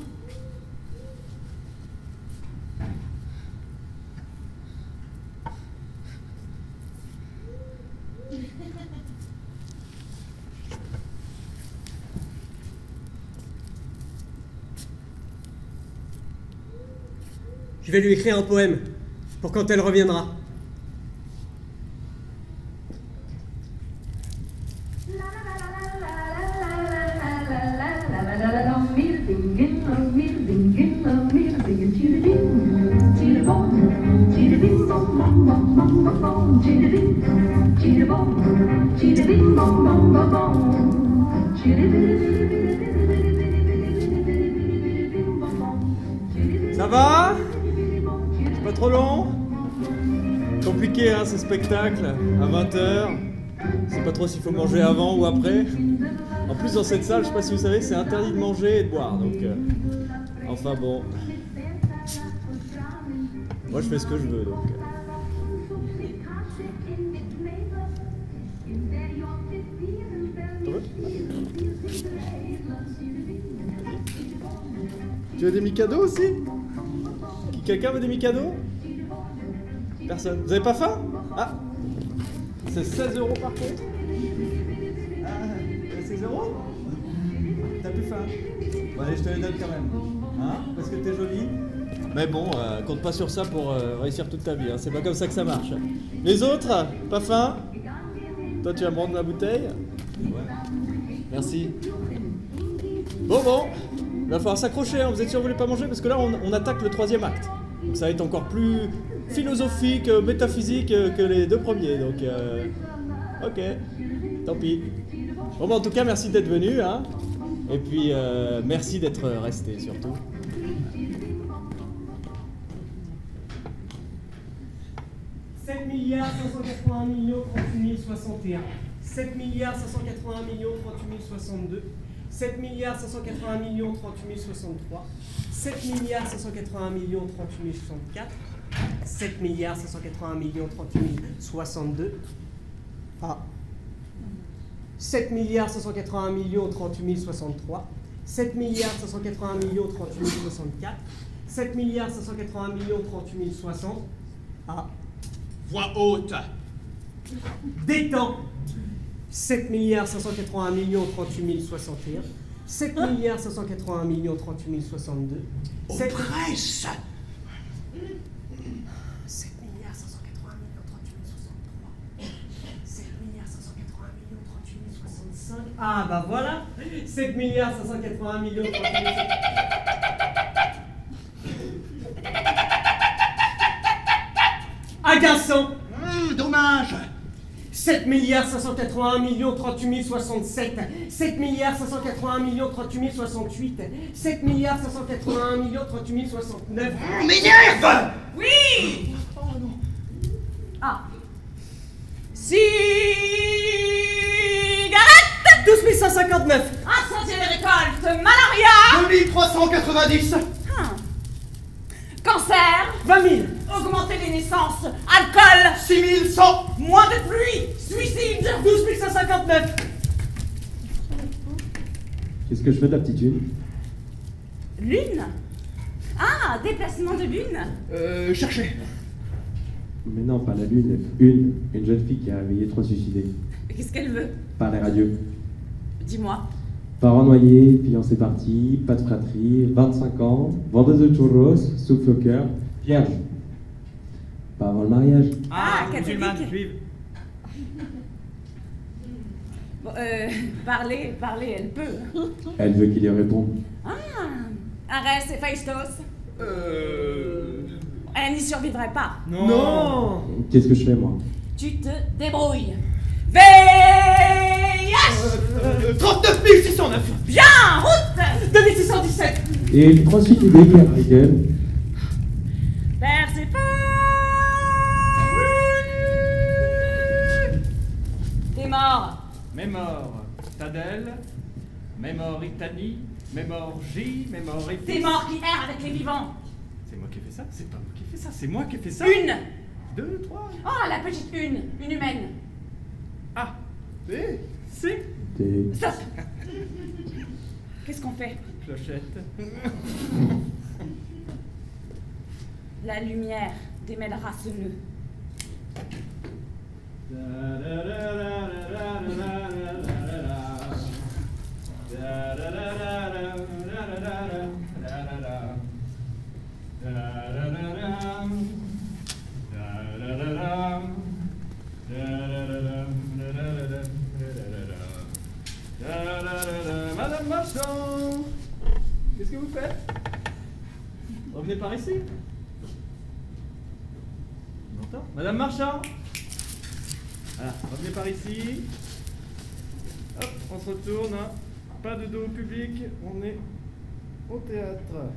Je vais lui écrire un poème pour quand elle reviendra. Ça va? C'est pas trop long? Compliqué, hein, ce spectacle, à 20h. Je sais pas trop s'il faut manger avant ou après. En plus, dans cette salle, je sais pas si vous savez, c'est interdit de manger et de boire, donc... enfin bon... Moi, je fais ce que je veux, donc... T'en veux? Tu veux des Mikado aussi? Quelqu'un veut des Mikado? Personne. Vous avez pas faim? Ah, c'est 16 € par contre. Ah, 16 €? T'as plus faim? Bon, allez, je te les donne quand même. Hein? Parce que t'es jolie. Mais bon, compte pas sur ça pour réussir toute ta vie. Hein. C'est pas comme ça que ça marche. Les autres, pas faim? Toi, tu vas me rendre ma bouteille? Ouais. Merci. Bon. Il va falloir s'accrocher. Hein. Vous êtes sûr que vous voulez pas manger? Parce que là, on attaque le 3e acte. Donc ça va être encore plus philosophique, métaphysique que les 2 premiers. Donc, ok. Tant pis. Bon, bah, en tout cas, merci d'être venu. Hein. Et puis, merci d'être resté surtout. 7 milliards 581 millions 38 061. 7 milliards 581 millions 38 062. 7 milliards 581 millions 38 063. 7 milliards 581 millions 38 064. 7 milliards 581 millions 38 062. Ah. 7 milliards 581 millions 38 063. 7 milliards 581 millions 38 064. 7 milliards 581 millions 38 060. Ah. Voix haute. Détends. 7 milliards 581 millions 38 061. 7 milliards 581 millions 38 062. Presse. 7 milliards 581 millions 38 063. 7 milliards 581 millions 38 065. Ah bah voilà. 7 milliards 581 millions 38 065. Agaçant. Dommage. 7 milliards 581 millions 38 067. 7 milliards 581 millions 38 068. 7 milliards 581 millions 38 069. On m'énerve. Oui! Ah. Cigarette! 12 159. Incendie des récoltes! Malaria! 2390. Cancer! 20 000. Augmenter les naissances! Alcool! 6100. Moins de pluie! Suicide! 12 159. Qu'est-ce que je fais de la petite lune? Lune? Ah, déplacement de lune? Cherchez. Mais non, pas la lune. Une jeune fille qui a réveillé 3 suicidés. Qu'est-ce qu'elle veut? Par les radios. Dis-moi. Parents noyés, fiancés partis, pas de fratrie, 25 ans, vendeuse de churros, souffle au cœur, vierge. Pas avant le mariage. Ah, musulmane, catholique. juive. Bon, parler, elle peut. Elle veut qu'il y réponde. Ah, Arès et Phaistos. Elle n'y survivrait pas. Non. Qu'est-ce que je fais, moi? Tu te débrouilles. VIH 39 609. Bien, route 2617. Et 3 suicidés qui arrivent. Perséphone. T'es mort. Mémor Tadel, Mémor Itani, Mémor J, Mémor Epis. T'es mort qui erre avec les vivants. C'est moi qui ai fait ça? C'est pas moi qui ai fait ça, c'est moi qui ai fait ça. Une. 2, 3. Oh, la petite une humaine. A, B, C. T'es... Stop. Qu'est-ce qu'on fait? Clochette. La lumière démêlera ce nœud. Madame Marchand, qu'est-ce que vous faites? Revenez par ici. On entend? Madame Marchand. Voilà, revenez par ici. Hop, on se retourne. Hein. Pas de dos au public, on est au théâtre.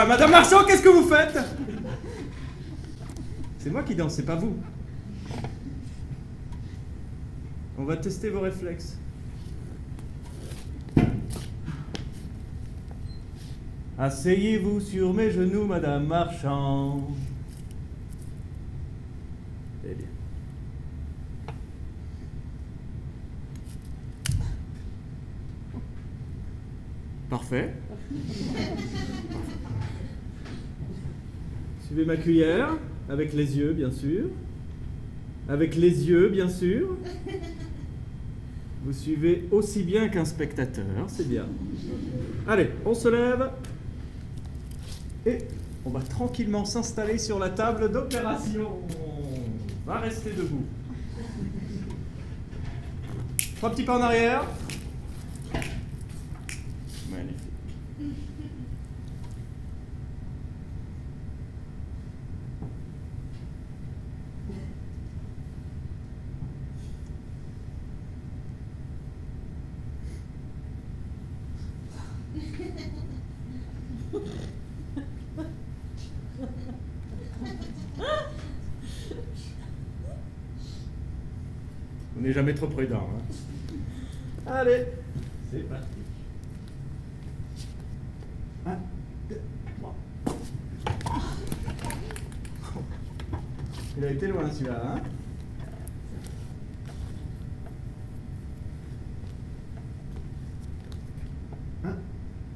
Madame Marchand, qu'est-ce que vous faites? C'est moi qui danse, c'est pas vous. On va tester vos réflexes. Asseyez-vous sur mes genoux, Madame Marchand. Eh bien. Parfait. Suivez ma cuillère, avec les yeux, bien sûr. Avec les yeux, bien sûr. Vous suivez aussi bien qu'un spectateur, c'est bien. Allez, on se lève. Et on va tranquillement s'installer sur la table d'opération. On va rester debout. 3 petits pas en arrière. Magnifique. On n'est jamais trop prudent. Hein. Allez, c'est parti. 1, 2, 3. Il a été loin celui-là, hein? Un,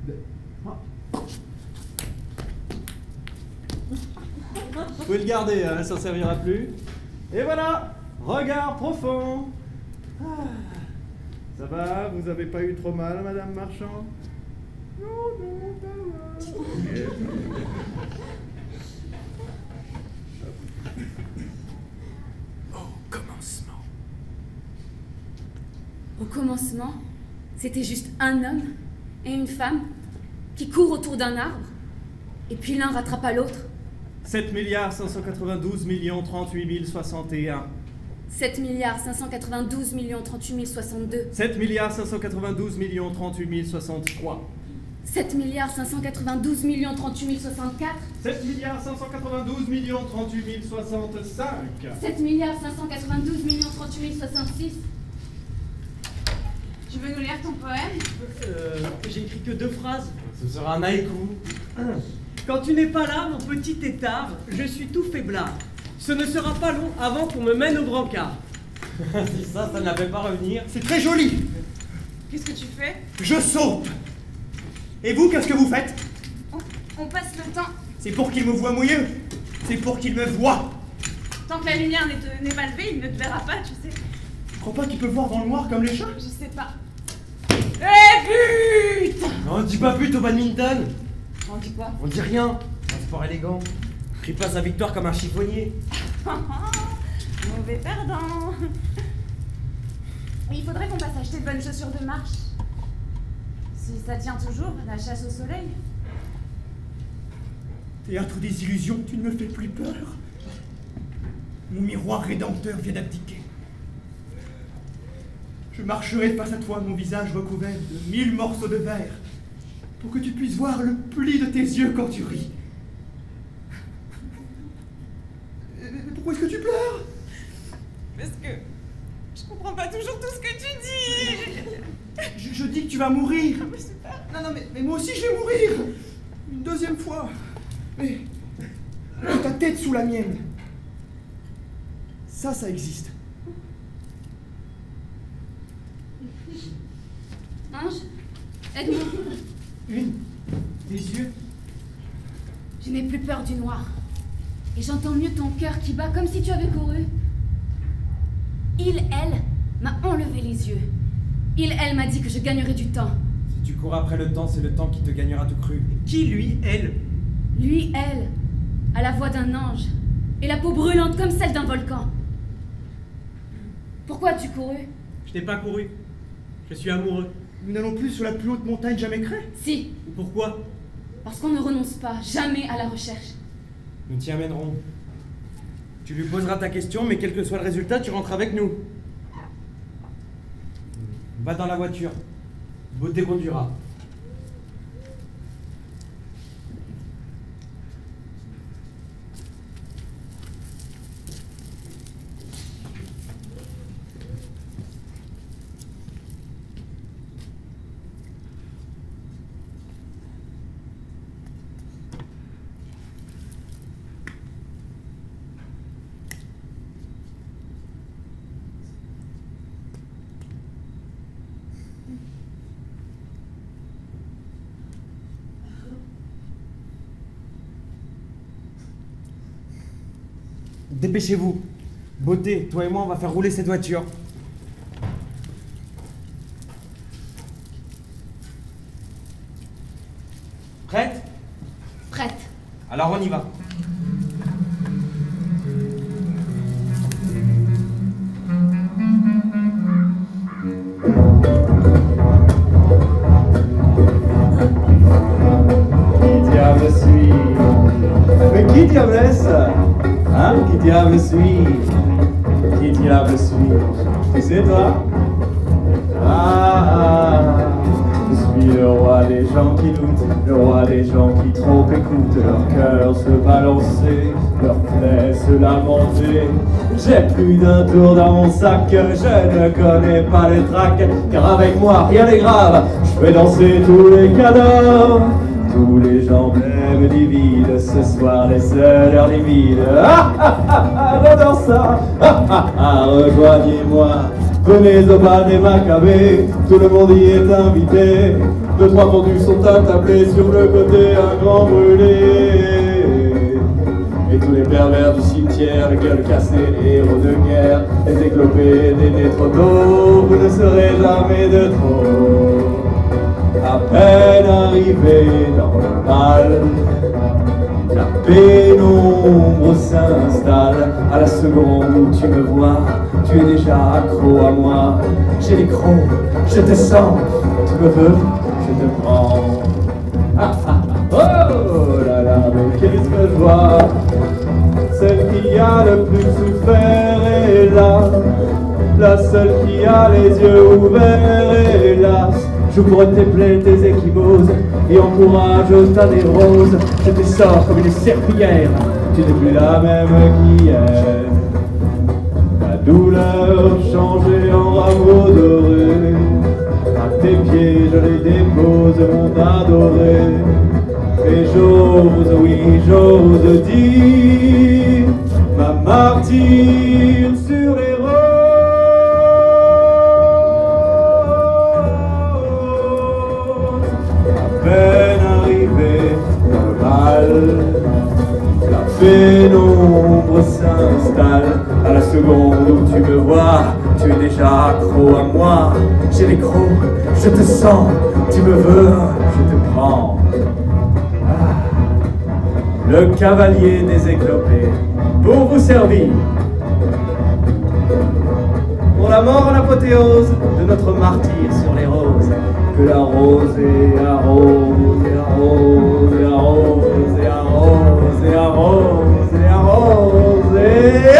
deux, trois. Vous pouvez le garder, hein, ça ne servira plus. Et voilà, regard profond. Ah, ça va, vous avez pas eu trop mal, Madame Marchand? Non, ça va. Au commencement. Au commencement, c'était juste un homme et une femme qui courent autour d'un arbre, et puis l'un rattrapa l'autre. 7 592 38 061. 7 592 38 062. 7 592 38 063. 7 592 38 064. 7 592 38 065. 7 592 38 066. Tu veux nous lire ton poème? J'ai écrit que 2 phrases. Ce sera un haïku. Quand tu n'es pas là, mon petit étard, je suis tout faiblard. Ce ne sera pas long avant qu'on me mène au brancard. Si ça ne la fait pas revenir. C'est très joli. Qu'est-ce que tu fais? Je saute. Et vous, qu'est-ce que vous faites? On passe le temps. C'est pour qu'il me voie mouillé. C'est pour qu'il me voie. Tant que la lumière n'est pas levée, il ne te verra pas, tu sais. Je crois pas qu'il peut voir dans le noir comme les chats. Je sais pas. Eh putain! Non, dis pas pute au badminton. On dit quoi? On dit rien. Un sport élégant. Crie pas sa victoire comme un chiffonnier. Mauvais perdant. Il faudrait qu'on passe acheter de bonnes chaussures de marche. Si ça tient toujours, la chasse au soleil. Théâtre des illusions, tu ne me fais plus peur. Mon miroir rédempteur vient d'abdiquer. Je marcherai face à toi, mon visage recouvert de 1000 morceaux de verre, pour que tu puisses voir le pli de tes yeux quand tu ris. Pourquoi est-ce que tu pleures? Parce que je comprends pas toujours tout ce que tu dis. Je dis que tu vas mourir. Mais c'est pas... Non, mais moi aussi je vais mourir. Une deuxième fois. Mais ta tête sous la mienne. Ça existe. Ange, aide-moi. Tes yeux. Je n'ai plus peur du noir. Et j'entends mieux ton cœur qui bat comme si tu avais couru. Elle, m'a enlevé les yeux. Elle m'a dit que je gagnerais du temps. Si tu cours après le temps, c'est le temps qui te gagnera tout cru. Qui, lui, elle? Lui, elle, a la voix d'un ange et la peau brûlante comme celle d'un volcan. Pourquoi as-tu couru? Je n'ai pas couru. Je suis amoureux. Nous n'allons plus sur la plus haute montagne jamais créée. Si, Pourquoi? parce qu'on ne renonce pas jamais à la recherche. Nous t'y amènerons. Tu lui poseras ta question, mais quel que soit le résultat, tu rentres avec nous. Va dans la voiture. Beauté conduira. Dépêchez-vous. Beauté, toi et moi, on va faire rouler cette voiture. Prête? Prête. Alors on y va. Qui diable suis? Mais qui diable est-ce? Hein? Qui diable suis? Qui diable suis? Tu sais toi? Je suis le roi des gens qui doutent, le roi des gens qui trop écoutent leur cœur se balancer, leur plaie se lamenter. J'ai plus d'un tour dans mon sac, je ne connais pas les tracks, car avec moi rien n'est grave, je fais danser tous les cadavres. Tous les gens m'aiment divides, ce soir les heures limites. J'adore ça. Rejoignez-moi, venez au bal des Maccabées, tout le monde y est invité. 2-3 pendus sont attablés sur le côté, un grand brûlé. Et tous les pervers du cimetière, les gueules cassées, les héros de guerre, les éclopés, des nez trop d'eau, vous ne serez jamais de trop. À peine arrivé dans le bal, la pénombre s'installe. À la seconde où tu me vois, tu es déjà accro à moi. J'ai les crocs, je te sens, tu me veux, je te prends. Oh là là, mais qu'est-ce que je vois? Celle qui a le plus souffert est là, la seule qui a les yeux ouverts est là. J'ouvre tes plaies, tes échymoses, et encourage ta névrose. Je te sors comme une serpillière, tu n'es plus la même qu'hier. Ta douleur changée en rameau doré, à tes pieds je les dépose, mon adoré. Et j'ose, oui j'ose dire, ma martyre sur les roses. Peine arrivée dans le bal, la pénombre s'installe. À la seconde où tu me vois, tu es déjà accro à moi. J'ai les crocs, je te sens, tu me veux, je te prends. Le cavalier des éclopés, pour vous servir. Pour la mort en apothéose de notre martyr sur les roses. Que la rose et arrose et arrose et arrose et arrose et arrose et arrose et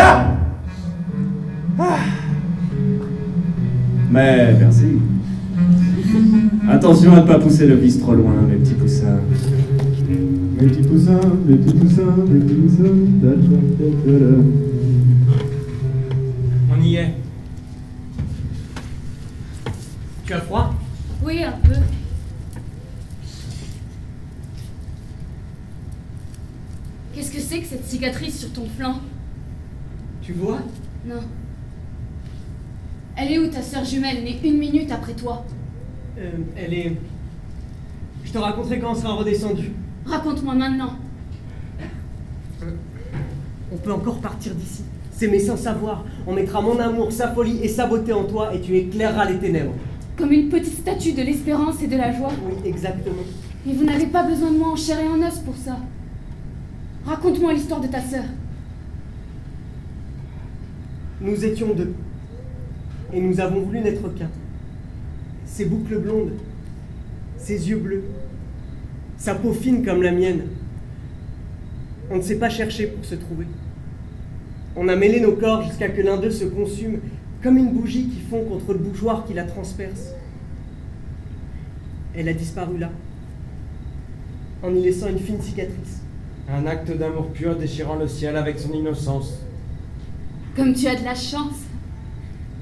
Mais merci. Attention à ne pas pousser le vice trop loin, mes petits poussins. Mes petits poussins, mes petits poussins, mes petits poussins. On y est. Tu as froid? Oui, un peu. Qu'est-ce que c'est que cette cicatrice sur ton flanc? Tu vois? Non. Elle est où ta sœur jumelle, née 1 minute après toi? Elle est... Je te raconterai quand on sera redescendu. Raconte-moi maintenant. On peut encore partir d'ici. S'aimer sans savoir. On mettra mon amour, sa folie et sa beauté en toi et tu éclaireras les ténèbres. Comme une petite statue de l'espérance et de la joie. Oui, exactement. Mais vous n'avez pas besoin de moi en chair et en os pour ça. Raconte-moi l'histoire de ta sœur. Nous étions 2. Et nous avons voulu n'être qu'un. Ses boucles blondes, ses yeux bleus, sa peau fine comme la mienne. On ne s'est pas cherché pour se trouver. On a mêlé nos corps jusqu'à que l'un d'eux se consume comme une bougie qui fond contre le bougeoir qui la transperce. Elle a disparu là, en y laissant une fine cicatrice. Un acte d'amour pur déchirant le ciel avec son innocence. Comme tu as de la chance.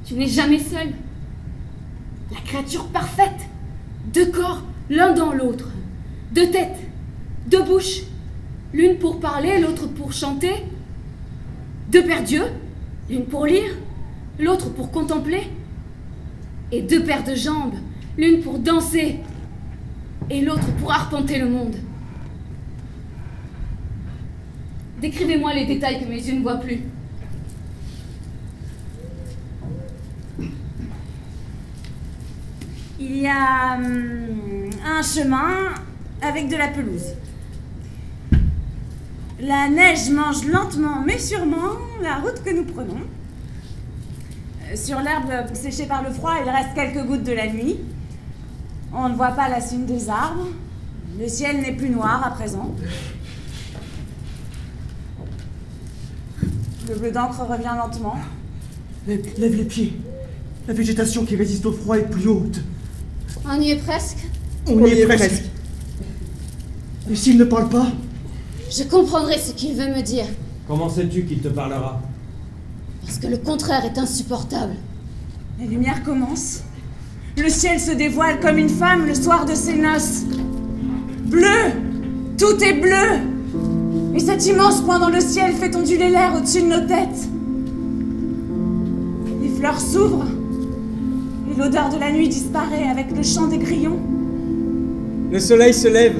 Tu n'es jamais seul. La créature parfaite. 2 corps, l'un dans l'autre. 2 têtes, 2 bouches. L'une pour parler, l'autre pour chanter. 2 paires d'yeux, l'une pour lire, l'autre pour contempler. Et 2 paires de jambes, l'une pour danser et l'autre pour arpenter le monde. Décrivez-moi les détails que mes yeux ne voient plus. Il y a un chemin avec de la pelouse. La neige mange lentement mais sûrement la route que nous prenons. Sur l'herbe séchée par le froid, il reste quelques gouttes de la nuit. On ne voit pas la cime des arbres. Le ciel n'est plus noir à présent. Le bleu d'encre revient lentement. Lève les pieds. La végétation qui résiste au froid est plus haute. On y est presque. On y est presque. Et s'il ne parle pas? Je comprendrai ce qu'il veut me dire. Comment sais-tu qu'il te parlera? Parce que le contraire est insupportable. Les lumières commencent. Le ciel se dévoile comme une femme le soir de ses noces. Bleu! Tout est bleu! Et cet immense point dans le ciel fait onduler l'air au-dessus de nos têtes. Les fleurs s'ouvrent. Et l'odeur de la nuit disparaît avec le chant des grillons. Le soleil se lève.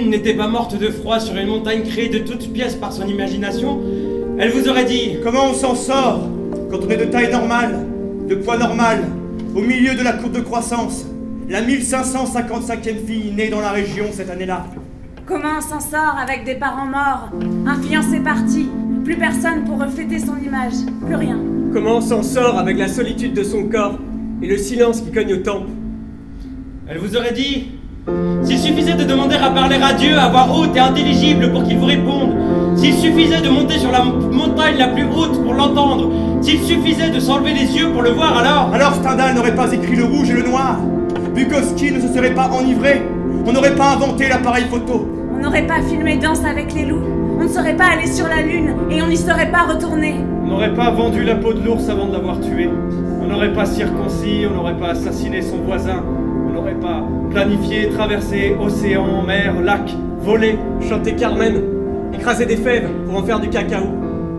N'était pas morte de froid sur une montagne créée de toutes pièces par son imagination, elle vous aurait dit: Comment on s'en sort quand on est de taille normale, de poids normal, au milieu de la courbe de croissance, la 1555e fille née dans la région cette année-là? Comment on s'en sort avec des parents morts, un fiancé parti, plus personne pour refléter son image, plus rien? Comment on s'en sort avec la solitude de son corps et le silence qui cogne aux tempes? Elle vous aurait dit: s'il suffisait de demander à parler à Dieu à voix haute et intelligible pour qu'il vous réponde, s'il suffisait de monter sur la montagne la plus haute pour l'entendre, s'il suffisait de s'enlever les yeux pour le voir, alors Stendhal n'aurait pas écrit le rouge et le noir. Bukowski ne se serait pas enivré. On n'aurait pas inventé l'appareil photo. On n'aurait pas filmé Danse avec les loups. On ne serait pas allé sur la lune et on n'y serait pas retourné. On n'aurait pas vendu la peau de l'ours avant de l'avoir tué. On n'aurait pas circoncis, on n'aurait pas assassiné son voisin. On n'aurait pas planifié, traversé océan, mer, lac, volé, chanter Carmen, écraser des fèves pour en faire du cacao.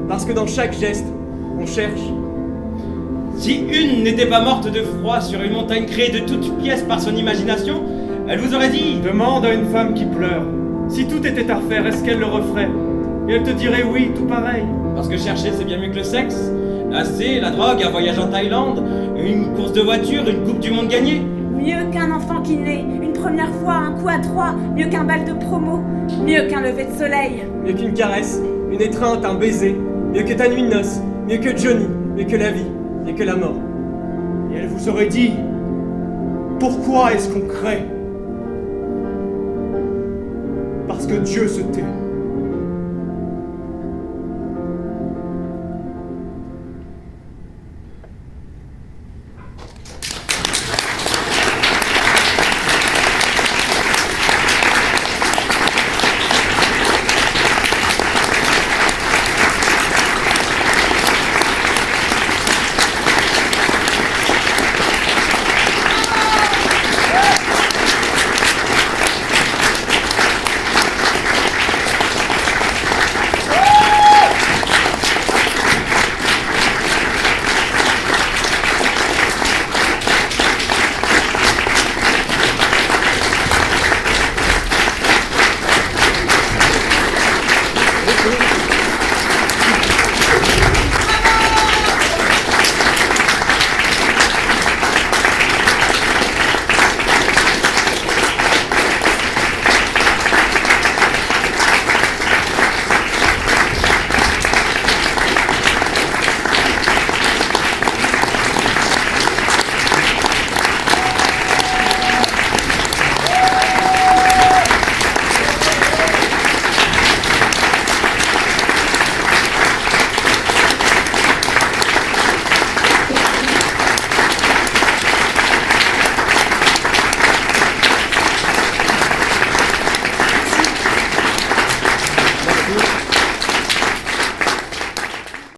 Parce que dans chaque geste, on cherche. Si une n'était pas morte de froid sur une montagne créée de toutes pièces par son imagination, elle vous aurait dit: demande à une femme qui pleure. Si tout était à refaire, est-ce qu'elle le referait? Et elle te dirait oui, tout pareil. Parce que chercher, c'est bien mieux que le sexe. La C, la drogue, un voyage en Thaïlande, une course de voiture, une coupe du monde gagnée. Mieux qu'un enfant qui naît, une première fois, un coup à 3, mieux qu'un bal de promo, mieux qu'un lever de soleil. Mieux qu'une caresse, une étreinte, un baiser, mieux que ta nuit de noces, mieux que Johnny, mieux que la vie, mieux que la mort. Et elle vous aurait dit: pourquoi est-ce qu'on crée? Parce que Dieu se tait.